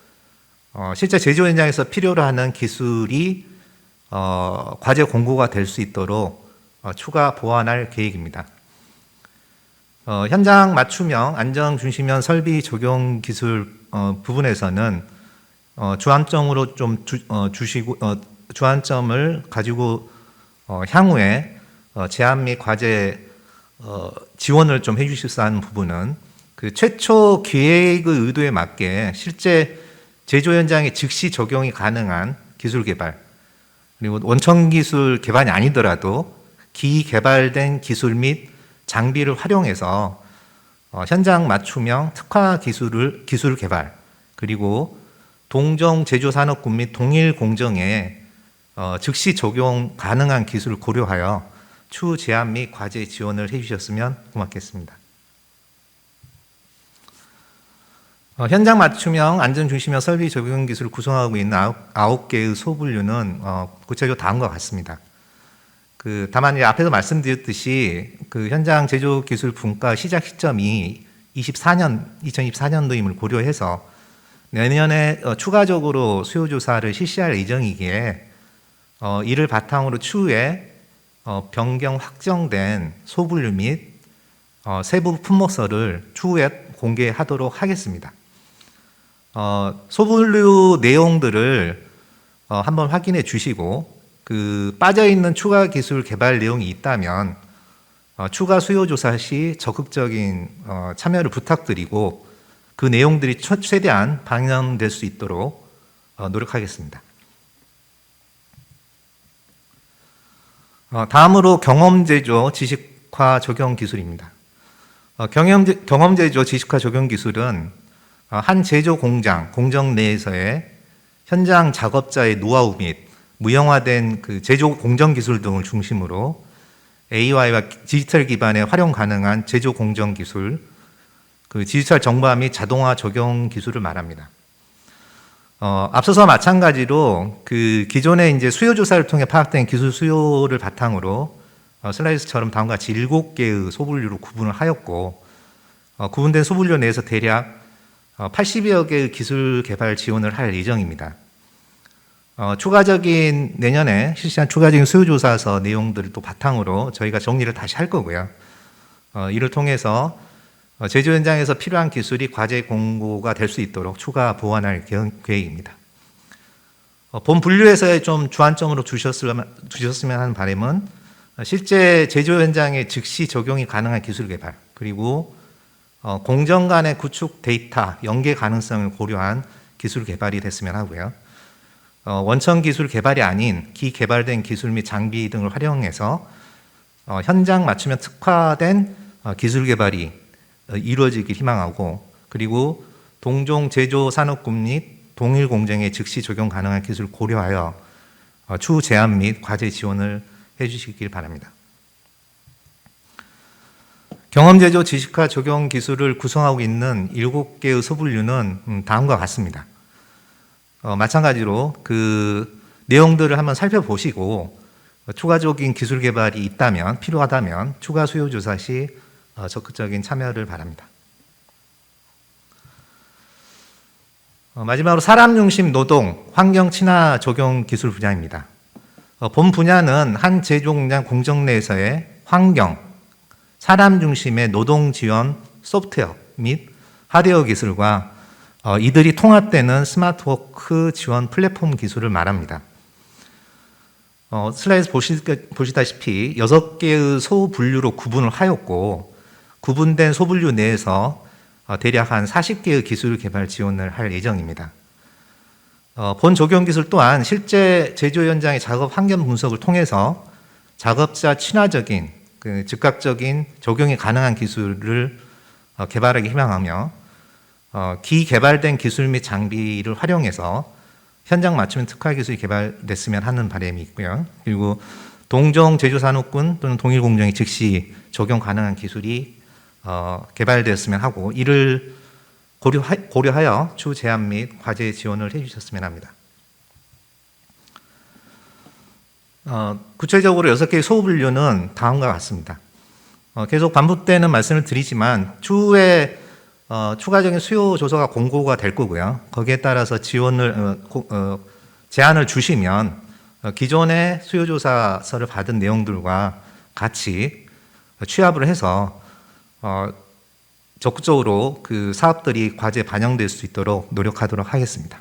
실제 제조 현장에서 필요로 하는 기술이 과제 공고가 될 수 있도록 추가 보완할 계획입니다. 현장 맞춤형 안정 중심형 설비 적용 기술 부분에서는 주안점으로 좀 주시고 주안점을 가지고 향후에 제안 및 과제 지원을 좀 해주실수 하는 부분은 그 최초 기획의 의도에 맞게 실제 제조 현장에 즉시 적용이 가능한 기술 개발 그리고 원천 기술 개발이 아니더라도 기개발된 기술 및 장비를 활용해서 현장 맞춤형 특화 기술 개발 그리고 동종 제조 산업군 및 동일 공정에 즉시 적용 가능한 기술을 고려하여 추후 제안 및 과제 지원을 해주셨으면 고맙겠습니다. 현장 맞춤형 안전 중심형 설비 적용 기술을 구성하고 있는 9개의 소분류는 구체적으로 다음과 같습니다. 다만 앞에서 말씀드렸듯이 현장 제조 기술 분과 시작 시점이 2024년도임을 고려해서 내년에 추가적으로 수요 조사를 실시할 예정이기에 이를 바탕으로 추후에 변경 확정된 소분류 및 세부 품목서를 추후에 공개하도록 하겠습니다. 소분류 내용들을 한번 확인해 주시고 그 빠져 있는 추가 기술 개발 내용이 있다면 추가 수요 조사 시 적극적인 참여를 부탁드리고 그 내용들이 최대한 반영될 수 있도록 노력하겠습니다. 다음으로 경험제조 지식화 적용 기술입니다. 경험제조 지식화 적용 기술은 한 제조 공정 내에서의 현장 작업자의 노하우 및 무형화된 그 제조 공정 기술 등을 중심으로 AI와 디지털 기반의 활용 가능한 제조 공정 기술, 그 디지털 정보화 및 자동화 적용 기술을 말합니다. 앞서서 마찬가지로 그 기존의 이제 수요 조사를 통해 파악된 기술 수요를 바탕으로 슬라이드처럼 다음과 같이 7개의 소분류로 구분을 하였고, 구분된 소분류 내에서 대략 80여 개의 기술 개발 지원을 할 예정입니다. 추가적인 내년에 실시한 추가적인 수요조사서 내용들을 또 바탕으로 저희가 정리를 다시 할 거고요. 이를 통해서 제조 현장에서 필요한 기술이 과제 공고가 될 수 있도록 추가 보완할 계획입니다. 본 분류에서의 좀 주안점으로 두셨으면 하는 바람은 실제 제조 현장에 즉시 적용이 가능한 기술 개발, 그리고 공정 간의 구축 데이터 연계 가능성을 고려한 기술 개발이 됐으면 하고요. 원천 기술 개발이 아닌 기개발된 기술 및 장비 등을 활용해서 현장 맞춤형 특화된 기술 개발이 이루어지길 희망하고, 그리고 동종 제조 산업군 및 동일 공정에 즉시 적용 가능한 기술을 고려하여 추후 제안 및 과제 지원을 해주시길 바랍니다. 경험제조 지식화 적용 기술을 구성하고 있는 7개의 소분류는 다음과 같습니다. 마찬가지로 그 내용들을 한번 살펴보시고 추가적인 기술 개발이 있다면, 필요하다면 추가 수요 조사 시 적극적인 참여를 바랍니다. 마지막으로 사람 중심 노동, 환경 친화 적용 기술 분야입니다. 본 분야는 한 제조 공정 내에서의 환경, 사람 중심의 노동 지원 소프트웨어 및 하드웨어 기술과 이들이 통합되는 스마트워크 지원 플랫폼 기술을 말합니다. 슬라이드 보시다시피 6개의 소분류로 구분을 하였고, 구분된 소분류 내에서 대략 한 40개의 기술 개발 지원을 할 예정입니다. 본 적용 기술 또한 실제 제조 현장의 작업 환경 분석을 통해서 작업자 친화적인 즉각적인 적용이 가능한 기술을 개발하기 희망하며, 기개발된 기술 및 장비를 활용해서 현장 맞춤 특화 기술이 개발됐으면 하는 바람이 있고요. 그리고 동종 제조산업군 또는 동일공정에 즉시 적용 가능한 기술이 개발되었으면 하고, 이를 고려하여 추후 제안 및 과제 지원을 해주셨으면 합니다. 구체적으로 6개의 소분류는 다음과 같습니다. 계속 반복되는 말씀을 드리지만 추후에 추가적인 수요 조사가 공고가 될 거고요. 거기에 따라서 제안을 주시면 기존의 수요 조사서를 받은 내용들과 같이 취합을 해서 적극적으로 그 사업들이 과제에 반영될 수 있도록 노력하도록 하겠습니다.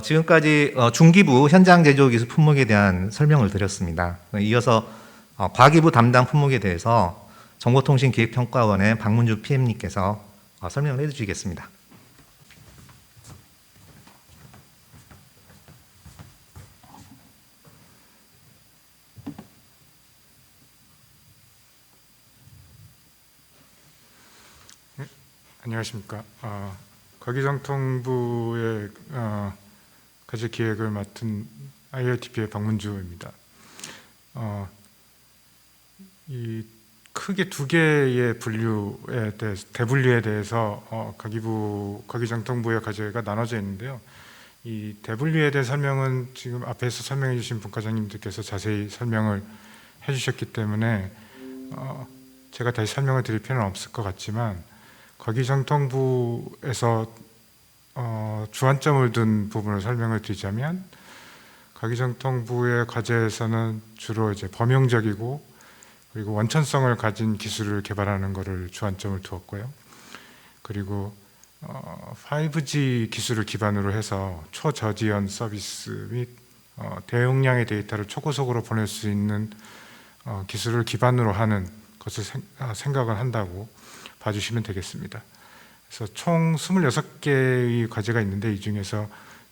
지금까지 중기부 현장 제조 기술 품목에 대한 설명을 드렸습니다. 이어서 과기부 담당 품목에 대해서 정보통신기획평가원의 박문주 PM님께서 설명을 해주시겠습니다. 안녕하십니까. 과기정통부의 과제 기획을 맡은 IITP의 박문주입니다. 이 크게 2개의 분류에 대해서, 대분류에 대해서 과기정통부의 과제가 나눠져 있는데요. 이 대분류에 대한 설명은 지금 앞에서 설명해 주신 분과장님들께서 자세히 설명을 해주셨기 때문에 제가 다시 설명을 드릴 필요는 없을 것 같지만, 과기정통부에서 주안점을 둔 부분을 설명을 드리자면, 과기정통부의 과제에서는 주로 이제 범용적이고 그리고 원천성을 가진 기술을 개발하는 것을 주안점을 두었고요. 그리고 5G 기술을 기반으로 해서 초저지연 서비스 및 대용량의 데이터를 초고속으로 보낼 수 있는 기술을 기반으로 하는 것을 생각을 한다고 봐주시면 되겠습니다. 그래서 총 26개의 과제가 있는데 이 중에서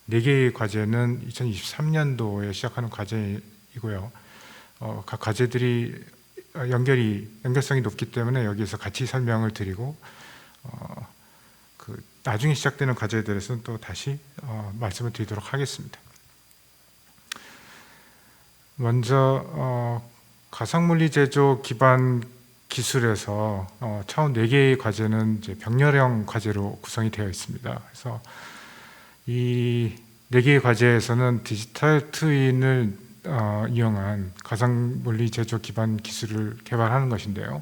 4개의 과제는 2023년도에 시작하는 과제이고요. 각 과제들이 연결성이 높기 때문에 여기에서 같이 설명을 드리고 나중에 시작되는 과제에 대해서는 또 다시 말씀을 드리도록 하겠습니다. 먼저 가상물리 제조 기반 기술에서 차후 4개의 과제는 이제 병렬형 과제로 구성이 되어 있습니다. 그래서 이 4개의 과제에서는 디지털 트윈을 이용한 가상물리 제조 기반 기술을 개발하는 것인데요.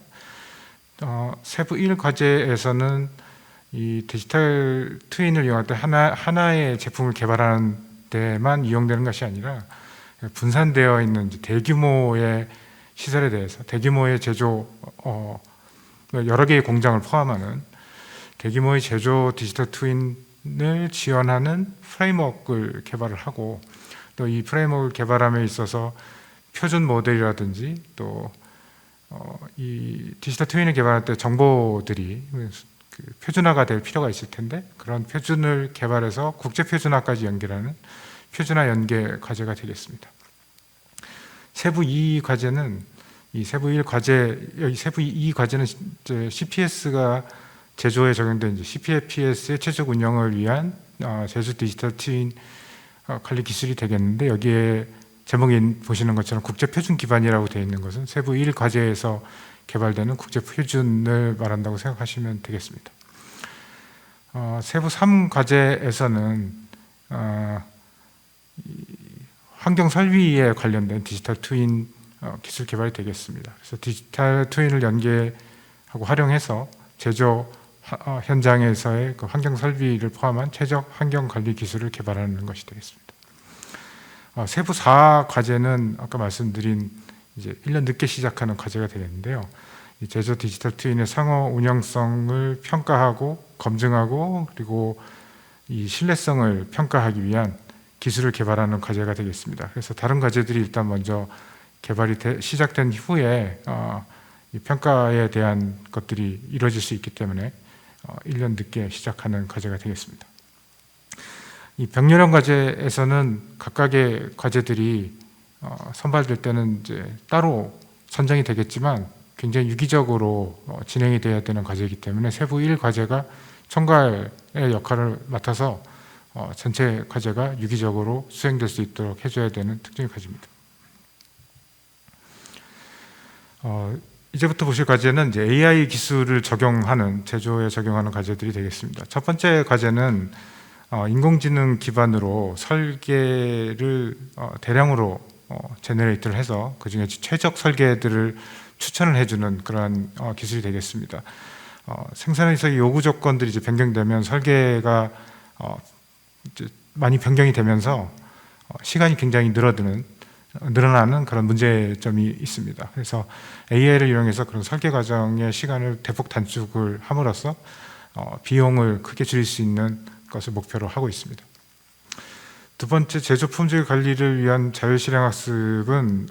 세부 1 과제에서는 이 디지털 트윈을 이용할 때 하나의 제품을 개발하는 데만 이용되는 것이 아니라 분산되어 있는 대규모의 시설에 대해서 대규모의 제조 여러 개의 공장을 포함하는 대규모의 제조 디지털 트윈을 지원하는 프레임워크를 개발을 하고 또 이 프레임워크를 개발함에 있어서 표준 모델이라든지 또 이 디지털 트윈을 개발할 때 정보들이 표준화가 될 필요가 있을 텐데 그런 표준을 개발해서 국제 표준화까지 연결하는 표준화 연계 과제가 되겠습니다. 세부 2 과제는 이 세부 1 과제, 여기 세부 2 과제는 이제 CPS가 제조에 적용된 이제 CPS의 최적 운영을 위한 제조 디지털 트윈 관리 기술이 되겠는데 여기에 제목에 보시는 것처럼 국제 표준 기반이라고 되어 있는 것은 세부 1 과제에서 개발되는 국제 표준을 말한다고 생각하시면 되겠습니다. 세부 3 과제에서는 환경 설비에 관련된 디지털 트윈 기술 개발이 되겠습니다. 그래서 디지털 트윈을 연계하고 활용해서 제조 현장에서의 그 환경 설비를 포함한 최적 환경 관리 기술을 개발하는 것이 되겠습니다. 세부 4 과제는 아까 말씀드린 이제 1년 늦게 시작하는 과제가 되겠는데요. 이 제조 디지털 트윈의 상호 운영성을 평가하고 검증하고 그리고 이 신뢰성을 평가하기 위한 기술을 개발하는 과제가 되겠습니다. 그래서 다른 과제들이 일단 먼저 개발이 시작된 후에 이 평가에 대한 것들이 이루어질 수 있기 때문에 1년 늦게 시작하는 과제가 되겠습니다. 이 병렬형 과제에서는 각각의 과제들이 선발될 때는 이제 따로 선정이 되겠지만 굉장히 유기적으로 진행이 돼야 되는 과제이기 때문에 세부 1 과제가 총괄의 역할을 맡아서 전체 과제가 유기적으로 수행될 수 있도록 해줘야 되는 특징의 과제입니다. 이제부터 보실 과제는 이제 AI 기술을 적용하는 제조에 적용하는 과제들이 되겠습니다. 첫 번째 과제는 인공지능 기반으로 설계를 대량으로 제너레이트를 해서 그 중에 최적 설계들을 추천을 해주는 그러한 기술이 되겠습니다. 생산에서의 요구 조건들이 이제 변경되면 설계가 이제 많이 변경이 되면서 시간이 굉장히 늘어나는 그런 문제점이 있습니다. 그래서 AI를 이용해서 그런 설계 과정의 시간을 대폭 단축을 함으로써 비용을 크게 줄일 수 있는 것을 목표로 하고 있습니다. 두 번째, 제조 품질 관리를 위한 자율 실행 학습은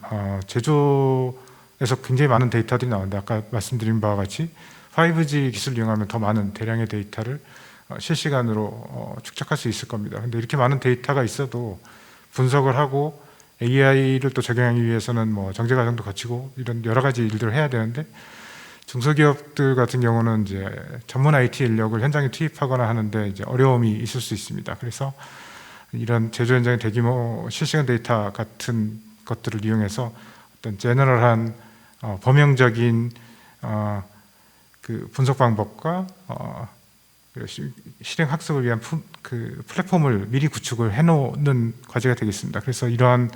제조에서 굉장히 많은 데이터들이 나오는데 아까 말씀드린 바와 같이 5G 기술을 이용하면 더 많은 대량의 데이터를 실시간으로 축적할 수 있을 겁니다. 근데 이렇게 많은 데이터가 있어도 분석을 하고 AI를 또 적용하기 위해서는 뭐 정제 과정도 거치고 이런 여러 가지 일들을 해야 되는데 중소기업들 같은 경우는 이제 전문 IT 인력을 현장에 투입하거나 하는데 이제 어려움이 있을 수 있습니다. 그래서 이런 제조 현장의 대규모 실시간 데이터 같은 것들을 이용해서 어떤 제너럴한 범용적인 그 분석 방법과 실행 학습을 위한 그 플랫폼을 미리 구축을 해놓는 과제가 되겠습니다. 그래서 이러한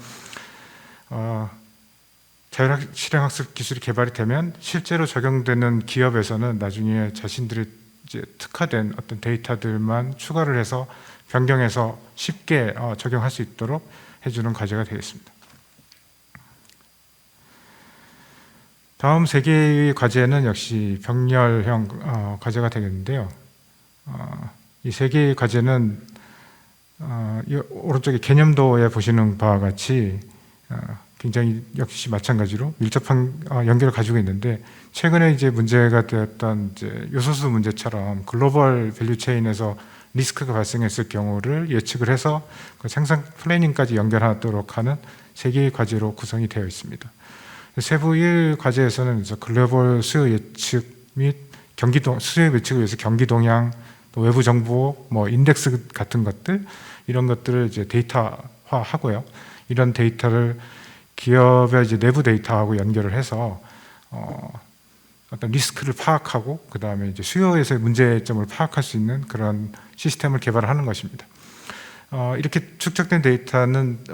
자율 실행 학습 기술이 개발이 되면 실제로 적용되는 기업에서는 나중에 자신들의 이제 특화된 어떤 데이터들만 추가를 해서 변경해서 쉽게 적용할 수 있도록 해주는 과제가 되겠습니다. 다음 세 개의 과제는 역시 병렬형 과제가 되겠는데요. 이 세 개의 과제는 이 오른쪽에 개념도에 보시는 바와 같이 굉장히 역시 마찬가지로 밀접한 연결을 가지고 있는데, 최근에 이제 문제가 되었던 이제 요소수 문제처럼 글로벌 밸류 체인에서 리스크가 발생했을 경우를 예측을 해서 그 생산 플래닝까지 연결하도록 하는 세 개의 과제로 구성이 되어 있습니다. 세부 1 과제에서는 글로벌 수요 예측 및 수요 예측을 위해서 경기 동향, 또 외부 정보, 뭐 인덱스 같은 것들, 이런 것들을 이제 데이터화하고요. 이런 데이터를 기업의 이제 내부 데이터하고 연결을 해서 어떤 리스크를 파악하고 그 다음에 이제 수요에서의 문제점을 파악할 수 있는 그런 시스템을 개발하는 것입니다. 이렇게 축적된 데이터는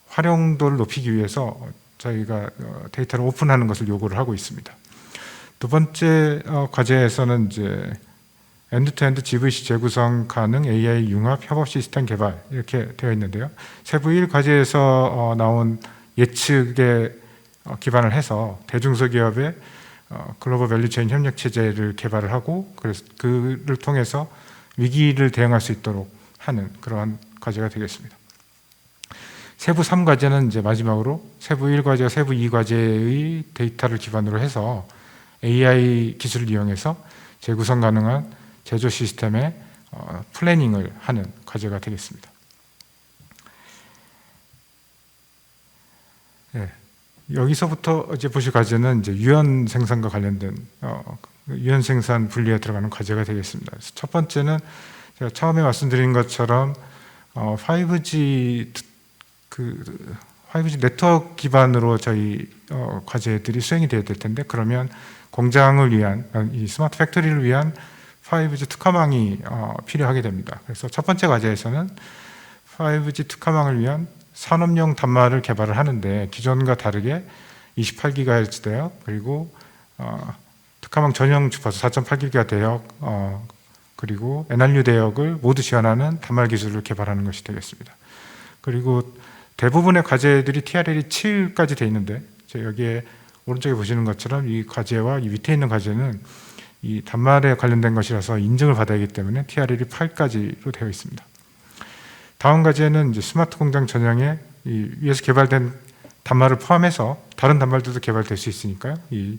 활용도를 높이기 위해서 저희가 데이터를 오픈하는 것을 요구를 하고 있습니다. 두 번째 과제에서는 이제 엔드투엔드 GVC 재구성 가능 AI 융합 협업 시스템 개발, 이렇게 되어 있는데요. 세부 1 과제에서 나온 예측에 기반을 해서 대중소기업의 글로벌 밸류체인 협력 체제를 개발을 하고, 그래서 그를 통해서 위기를 대응할 수 있도록 하는 그러한 과제가 되겠습니다. 세부 3 과제는 이제 마지막으로 세부 1 과제와 세부 2 과제의 데이터를 기반으로 해서 AI 기술을 이용해서 재구성 가능한 제조 시스템의 플래닝을 하는 과제가 되겠습니다. 네, 여기서부터 이제 보실 과제는 이제 유연 생산과 관련된 유연 생산 분리에 들어가는 과제가 되겠습니다. 그래서 첫 번째는 제가 처음에 말씀드린 것처럼 5G 네트워크 기반으로 저희 과제들이 수행이 되어야 될 텐데, 그러면 공장을 위한 이 스마트 팩토리를 위한 5G 특화망이 필요하게 됩니다. 그래서 첫 번째 과제에서는 5G 특화망을 위한 산업용 단말을 개발을 하는데, 기존과 다르게 28GHz 대역, 그리고 특화망 전용 주파수 4.8GHz 대역, 그리고 NRU 대역을 모두 지원하는 단말 기술을 개발하는 것이 되겠습니다. 그리고 대부분의 과제들이 TRL이 7까지 되어 있는데, 여기에 오른쪽에 보시는 것처럼 이 과제와 이 밑에 있는 과제는 이 단말에 관련된 것이라서 인증을 받아야 하기 때문에 TRL이 8까지로 되어 있습니다. 다음 과제는 이제 스마트 공장 전형에 이 위에서 개발된 단말을 포함해서 다른 단말들도 개발될 수 있으니까요. 이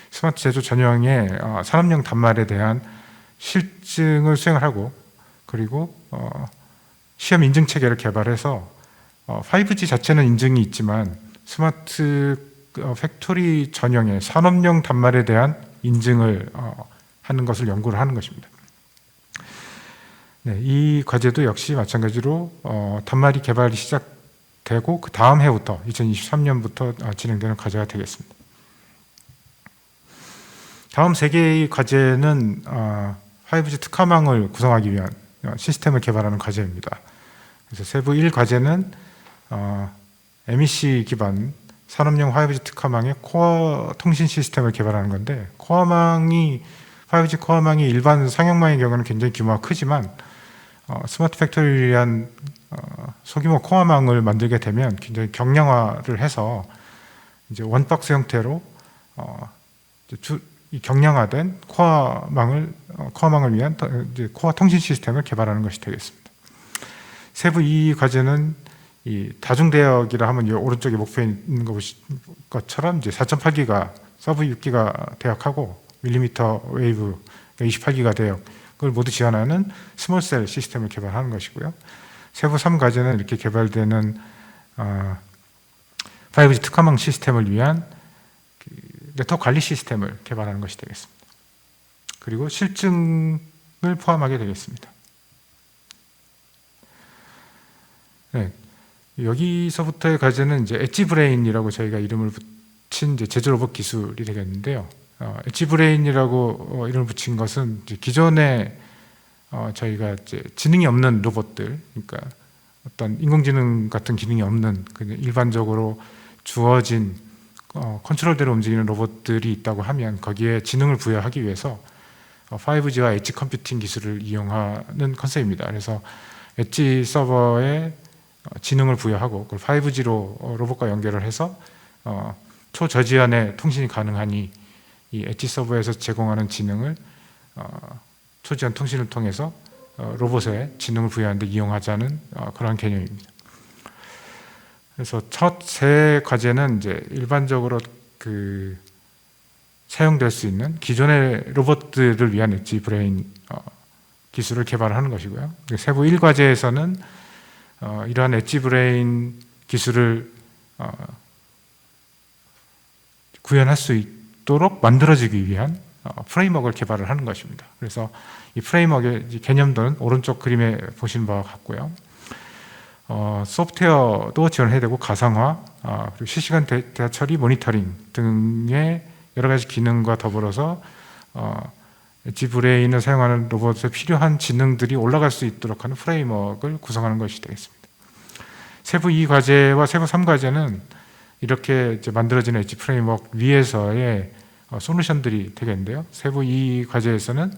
스마트 제조 전형의 산업용 단말에 대한 실증을 수행을 하고, 그리고 시험 인증 체계를 개발해서 5G 자체는 인증이 있지만 스마트 팩토리 전형의 산업용 단말에 대한 인증을 하는 것을 연구를 하는 것입니다. 네, 이 과제도 역시 마찬가지로 단말이 개발이 시작되고 그 다음 해부터 2023년부터 진행되는 과제가 되겠습니다. 다음 세 개의 과제는 5G 특화망을 구성하기 위한 시스템을 개발하는 과제입니다. 그래서 세부 1 과제는 MEC 기반 산업용 5G 특화망의 코어 통신 시스템을 개발하는 건데, 5G 코어망이 일반 상용망의 경우는 굉장히 규모가 크지만 스마트 팩토리를 위한 소규모 코어망을 만들게 되면 굉장히 경량화를 해서 이제 원박스 형태로 이 경량화된 코어망을 위한 이제 코어 통신 시스템을 개발하는 것이 되겠습니다. 세부 2 과제는 이 다중대역이라 하면 이 오른쪽에 목표에 있는 것처럼 이제 4.8기가 서브 6기가 대역하고 밀리미터 웨이브 28기가 대역을 모두 지원하는 스몰셀 시스템을 개발하는 것이고요. 세부 3 과제는 이렇게 개발되는 5G 특화망 시스템을 위한 네트워크 관리 시스템을 개발하는 것이 되겠습니다. 그리고 실증을 포함하게 되겠습니다. 네, 여기서부터의 과제는 이제 엣지 브레인이라고 저희가 이름을 붙인 이제 제조 로봇 기술이 되겠는데요. 엣지 브레인이라고 이름을 붙인 것은 이제 기존에 저희가 이제 지능이 없는 로봇들, 그러니까 어떤 인공지능 같은 기능이 없는 그냥 일반적으로 주어진 컨트롤대로 움직이는 로봇들이 있다고 하면 거기에 지능을 부여하기 위해서 5G와 엣지 컴퓨팅 기술을 이용하는 컨셉입니다. 그래서 엣지 서버에 지능을 부여하고 그걸 5G로 로봇과 연결을 해서 초저지연의 통신이 가능하니 이 엣지 서버에서 제공하는 지능을 초지연 통신을 통해서 로봇에 지능을 부여하는 데 이용하자는 그러한 개념입니다. 그래서 첫 세 과제는 이제 일반적으로 사용될 수 있는 기존의 로봇들을 위한 엣지 브레인 기술을 개발하는 것이고요. 세부 1과제에서는 이러한 엣지 브레인 기술을 구현할 수 있도록 만들어지기 위한 프레임워크를 개발을 하는 것입니다. 그래서 이 프레임워크의 개념들은 오른쪽 그림에 보시는 바와 같고요. 소프트웨어도 지원해야 되고 가상화, 그리고 실시간 데이터 처리, 모니터링 등의 여러 가지 기능과 더불어서 엣지 브레인을 사용하는 로봇에 필요한 지능들이 올라갈 수 있도록 하는 프레임워크를 구성하는 것이 되겠습니다. 세부 2과제와 세부 3과제는 이렇게 이제 만들어지는 엣지 프레임워크 위에서의 솔루션들이 되겠는데요. 세부 2과제에서는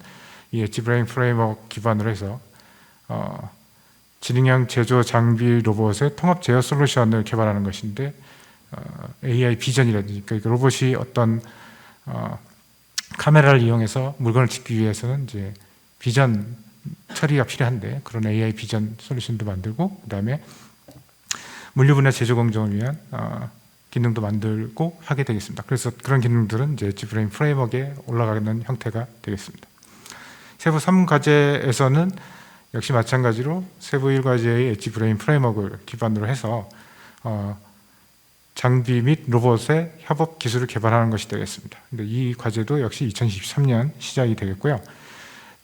이 엣지 브레인 프레임워크 기반으로 해서 지능형 제조 장비 로봇의 통합 제어 솔루션을 개발하는 것인데 AI 비전이라든지 그러니까 로봇이 어떤 카메라를 이용해서 물건을 찍기 위해서는 이제 비전 처리가 필요한데 그런 AI 비전 솔루션도 만들고 그다음에 물류 분야 제조 공정을 위한 기능도 만들고 하게 되겠습니다. 그래서 그런 기능들은 이제 엣지 브레인 프레임워크에 올라가는 형태가 되겠습니다. 세부 3과제에서는 역시 마찬가지로 세부 1과제의 엣지 브레인 프레임워크를 기반으로 해서 장비 및 로봇의 협업 기술을 개발하는 것이 되겠습니다. 근데 이 과제도 역시 2023년 시작이 되겠고요.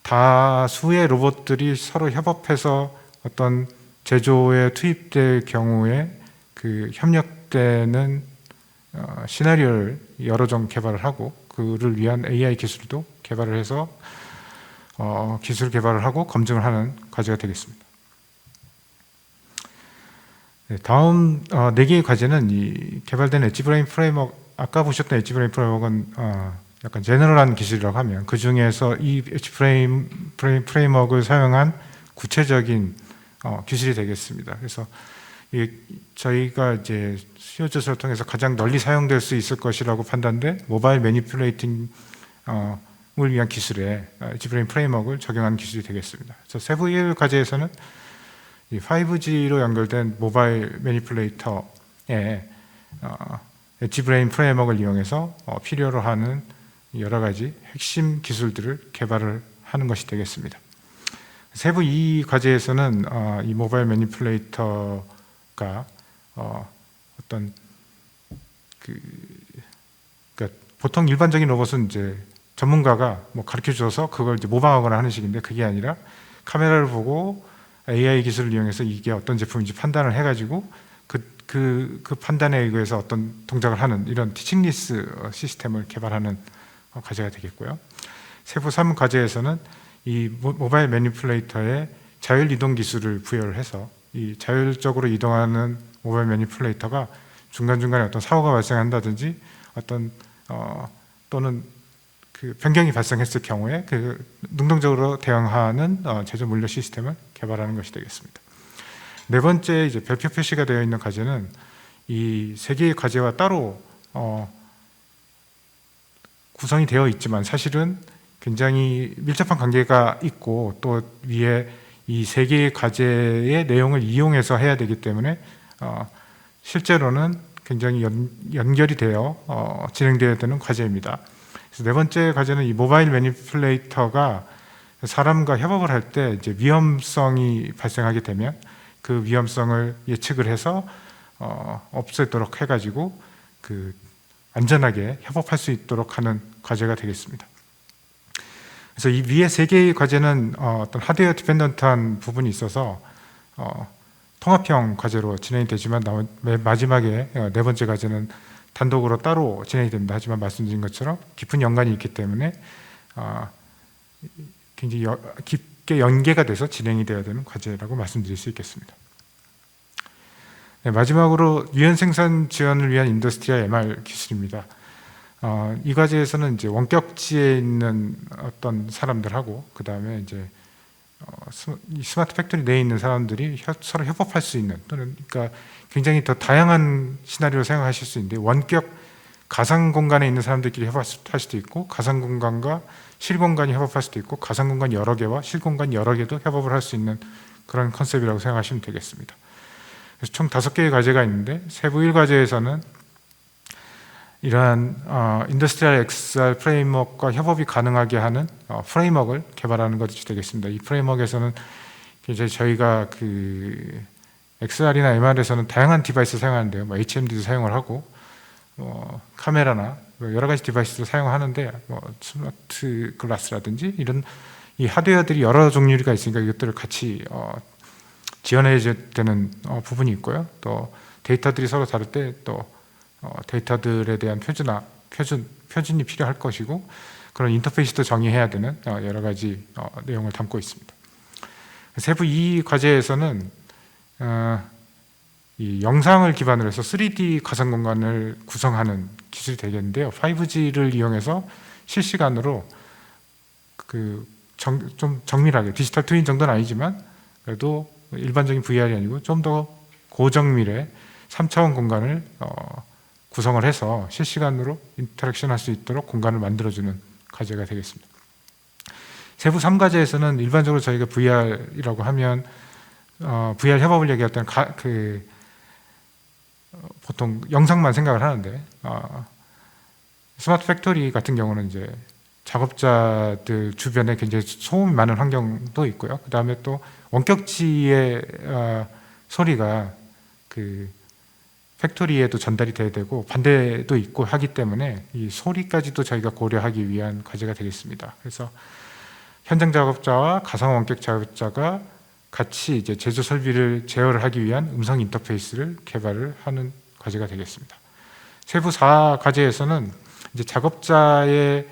다수의 로봇들이 서로 협업해서 어떤 제조에 투입될 경우에 그 협력되는 시나리오를 여러 종 개발을 하고 그를 위한 AI 기술도 개발을 해서 기술 개발을 하고 검증을 하는 과제가 되겠습니다. 네, 다음 4개의 과제는 이 개발된 엣지 브레인 프레임워크, 아까 보셨던 엣지 브레인 프레임워크는 약간 제너럴한 기술이라고 하면 그 중에서 이 엣지 브레인 프레임워크를 사용한 구체적인 기술이 되겠습니다. 그래서 저희가 이제 수요 조사를 통해서 가장 널리 사용될 수 있을 것이라고 판단된 모바일 매니플레이팅을 위한 기술에 엣지 브레인 프레임워크를 적용하는 기술이 되겠습니다. 그래서 세부 1 과제에서는 이 5G로 연결된 모바일 매니플레이터에 엣지 브레인 프레임워크를 이용해서 필요로 하는 여러 가지 핵심 기술들을 개발을 하는 것이 되겠습니다. 세부 2 과제에서는 이 모바일 매니플레이터가 어떤 그러니까 보통 일반적인 로봇은 이제 전문가가 뭐 가르쳐 줘서 그걸 이제 모방하거나 하는 식인데 그게 아니라 카메라를 보고 AI 기술을 이용해서 이게 어떤 제품인지 판단을 해가지고 그 판단에 의해서 어떤 동작을 하는 이런 티칭리스 시스템을 개발하는 과제가 되겠고요. 세부 3 과제에서는 이 모바일 매니플레이터에 자율 이동 기술을 부여를 해서 이 자율적으로 이동하는 모바일 매니플레이터가 중간중간에 어떤 사고가 발생한다든지 어떤 또는 그 변경이 발생했을 경우에 그 능동적으로 대응하는 제조 물류 시스템을 개발하는 것이 되겠습니다. 네 번째 이제 별표 표시가 되어 있는 과제는 이 세 개의 과제와 따로 구성이 되어 있지만 사실은 굉장히 밀접한 관계가 있고 또 위에 이 세 개의 과제의 내용을 이용해서 해야 되기 때문에 실제로는 굉장히 연결이 되어 진행되어야 되는 과제입니다. 그래서 네 번째 과제는 이 모바일 매니플레이터가 사람과 협업을 할 때 이제 위험성이 발생하게 되면 그 위험성을 예측을 해서 없애도록 해가지고 그 안전하게 협업할 수 있도록 하는 과제가 되겠습니다. 그래서 이 위에 세 개의 과제는 어떤 하드웨어 디펜던트한 부분이 있어서 통합형 과제로 진행이 되지만 마지막에 네 번째 과제는 단독으로 따로 진행이 됩니다. 하지만 말씀드린 것처럼 깊은 연관이 있기 때문에 굉장히 깊게 연계가 돼서 진행이 되어야 되는 과제라고 말씀드릴 수 있겠습니다. 네, 마지막으로 유연 생산 지원을 위한 인더스트리얼 MR 기술입니다. 이 과제에서는 이제 원격지에 있는 어떤 사람들하고 그 다음에 이제 이 스마트 팩토리 내에 있는 사람들이 서로 협업할 수 있는, 또는 그러니까 굉장히 더 다양한 시나리오를 생각하실 수 있는데, 원격 가상 공간에 있는 사람들끼리 협업할 수도 있고, 가상 공간과 실 공간이 협업할 수도 있고, 가상 공간 여러 개와 실 공간 여러 개도 협업을 할 수 있는 그런 컨셉이라고 생각하시면 되겠습니다. 그래서 총 5개의 과제가 있는데, 세부 1과제에서는 이러한 인더스트리얼 XR 프레임워크와 협업이 가능하게 하는 프레임워크를 개발하는 것이 되겠습니다. 이 프레임워크에서는 이제 저희가 그 XR이나 MR에서는 다양한 디바이스를 사용하는데요. 뭐 HMD도 사용을 하고, 카메라나 여러 가지 디바이스를 사용하는데, 스마트 글라스라든지 이런 이 하드웨어들이 여러 종류가 있으니까 이것들을 같이 지원해야 되는 부분이 있고요. 또 데이터들이 서로 다를 때 또 데이터들에 대한 표준이 필요할 것이고, 그런 인터페이스도 정의해야 되는 여러 가지 내용을 담고 있습니다. 세부 2 과제에서는 이 영상을 기반으로 해서 3D 가상 공간을 구성하는 기술이 되겠는데요. 5G를 이용해서 실시간으로 좀 정밀하게, 디지털 트윈 정도는 아니지만 그래도 일반적인 VR이 아니고 좀 더 고정밀의 3차원 공간을 구성을 해서 실시간으로 인터랙션 할 수 있도록 공간을 만들어주는 과제가 되겠습니다. 세부 3과제에서는 일반적으로 저희가 VR이라고 하면 VR 협업을 얘기할 때는 보통 영상만 생각을 하는데, 스마트 팩토리 같은 경우는 이제 작업자들 주변에 굉장히 소음이 많은 환경도 있고요. 그 다음에 또 원격지의 소리가 그 팩토리에도 전달이 돼야 되고 반대도 있고 하기 때문에 이 소리까지도 저희가 고려하기 위한 과제가 되겠습니다. 그래서 현장 작업자와 가상 원격 작업자가 같이 이제 제조 설비를 제어를 하기 위한 음성 인터페이스를 개발을 하는 과제가 되겠습니다. 세부 4 과제에서는 이제 작업자의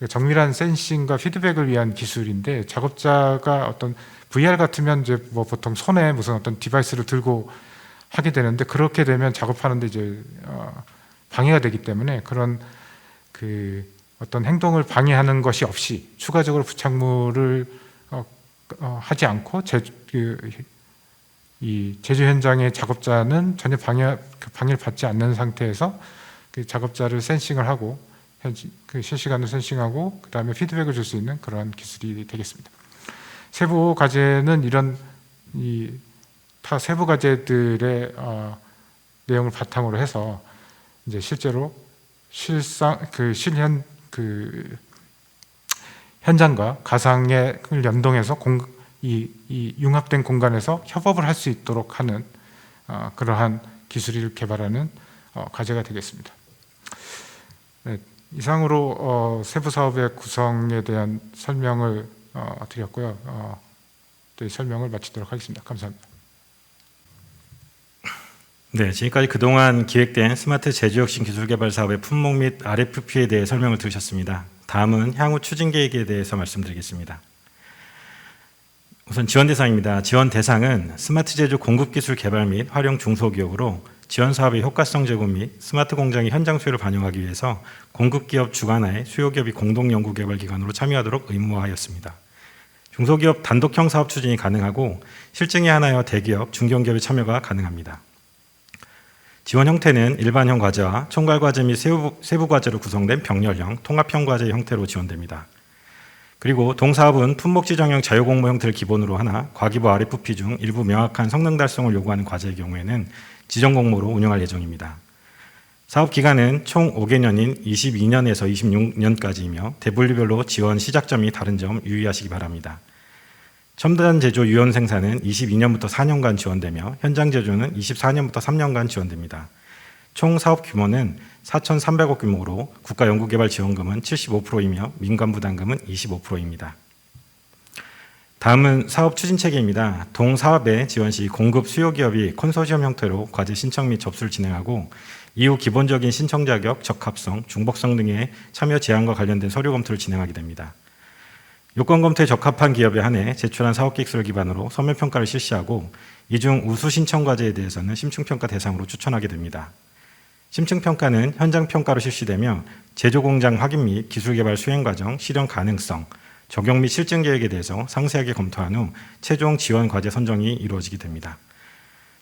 정밀한 센싱과 피드백을 위한 기술인데, 작업자가 어떤 VR 같으면 이제 뭐 보통 손에 무슨 어떤 디바이스를 들고 하게 되는데, 그렇게 되면 작업하는데 이제 방해가 되기 때문에 그런 그 어떤 행동을 방해하는 것이 없이 추가적으로 부착물을 하지 않고 이 제조 현장의 작업자는 전혀 방해를 받지 않는 상태에서 그 작업자를 센싱을 하고 실시간으로 센싱하고 그 다음에 피드백을 줄 수 있는 그러한 기술이 되겠습니다. 세부 과제는 이런 타 세부 과제들의 내용을 바탕으로 해서 이제 실제로 현장과 가상에 연동해서 이 융합된 공간에서 협업을 할 수 있도록 하는 그러한 기술을 개발하는 과제가 되겠습니다. 네, 이상으로 세부 사업의 구성에 대한 설명을 드렸고요. 또 이 설명을 마치도록 하겠습니다. 감사합니다. 네, 지금까지 그동안 기획된 스마트 제조혁신 기술개발 사업의 품목 및 RFP에 대해 설명을 들으셨습니다. 다음은 향후 추진 계획에 대해서 말씀드리겠습니다. 우선 지원 대상입니다. 지원 대상은 스마트 제조 공급 기술 개발 및 활용 중소기업으로 지원 사업의 효과성 제고 및 스마트 공장의 현장 수요를 반영하기 위해서 공급기업 주관하에 수요기업이 공동 연구 개발 기관으로 참여하도록 의무화하였습니다. 중소기업 단독형 사업 추진이 가능하고 실증에 한하여 대기업, 중견기업의 참여가 가능합니다. 지원 형태는 일반형 과제와 총괄 과제 및 세부 과제로 구성된 병렬형, 통합형 과제 형태로 지원됩니다. 그리고 동사업은 품목 지정형 자유공모 형태를 기본으로 하나 과기부 RFP 중 일부 명확한 성능 달성을 요구하는 과제의 경우에는 지정 공모로 운영할 예정입니다. 사업 기간은 총 5개년인 22년에서 26년까지이며 대분류별로 지원 시작점이 다른 점 유의하시기 바랍니다. 첨단 제조 유연 생산은 22년부터 4년간 지원되며 현장 제조는 24년부터 3년간 지원됩니다. 총 사업 규모는 4,300억 규모로 국가연구개발지원금은 75%이며 민간 부담금은 25%입니다. 다음은 사업 추진 체계입니다. 동사업의 지원 시 공급 수요 기업이 컨소시엄 형태로 과제 신청 및 접수를 진행하고 이후 기본적인 신청 자격, 적합성, 중복성 등의 참여 제한과 관련된 서류 검토를 진행하게 됩니다. 요건 검토에 적합한 기업에 한해 제출한 사업 계획서를 기반으로 서면 평가를 실시하고 이 중 우수 신청 과제에 대해서는 심층평가 대상으로 추천하게 됩니다. 심층평가는 현장 평가로 실시되며 제조 공장 확인 및 기술 개발 수행 과정, 실현 가능성, 적용 및 실증 계획에 대해서 상세하게 검토한 후 최종 지원 과제 선정이 이루어지게 됩니다.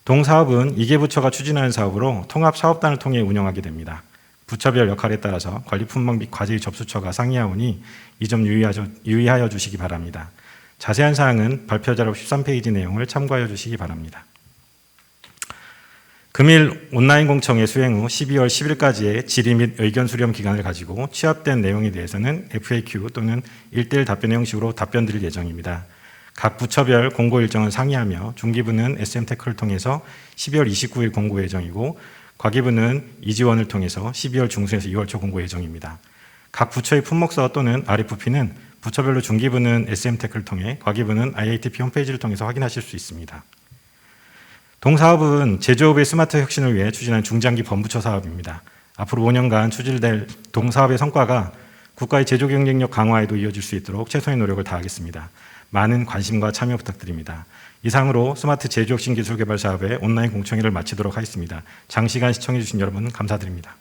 동사업은 2개 부처가 추진하는 사업으로 통합 사업단을 통해 운영하게 됩니다. 부처별 역할에 따라서 관리 품목 및 과제의 접수처가 상이하오니 이 점 유의하여 주시기 바랍니다. 자세한 사항은 발표 자료 13페이지 내용을 참고하여 주시기 바랍니다. 금일 온라인 공청회 수행 후 12월 10일까지의 질의 및 의견 수렴 기간을 가지고 취합된 내용에 대해서는 FAQ 또는 1:1 답변 형식으로 답변 드릴 예정입니다. 각 부처별 공고 일정은 상이하며 중기부는 SM테크를 통해서 12월 29일 공고 예정이고 과기부는 이지원을 통해서 12월 중순에서 2월 초 공고 예정입니다. 각 부처의 품목서 또는 RFP는 부처별로 중기부는 SM테크를 통해 과기부는 IATP 홈페이지를 통해서 확인하실 수 있습니다. 동사업은 제조업의 스마트 혁신을 위해 추진한 중장기 범부처 사업입니다. 앞으로 5년간 추진될 동사업의 성과가 국가의 제조 경쟁력 강화에도 이어질 수 있도록 최선의 노력을 다하겠습니다. 많은 관심과 참여 부탁드립니다. 이상으로 스마트 제조혁신 기술 개발 사업의 온라인 공청회를 마치도록 하겠습니다. 장시간 시청해 주신 여러분 감사드립니다.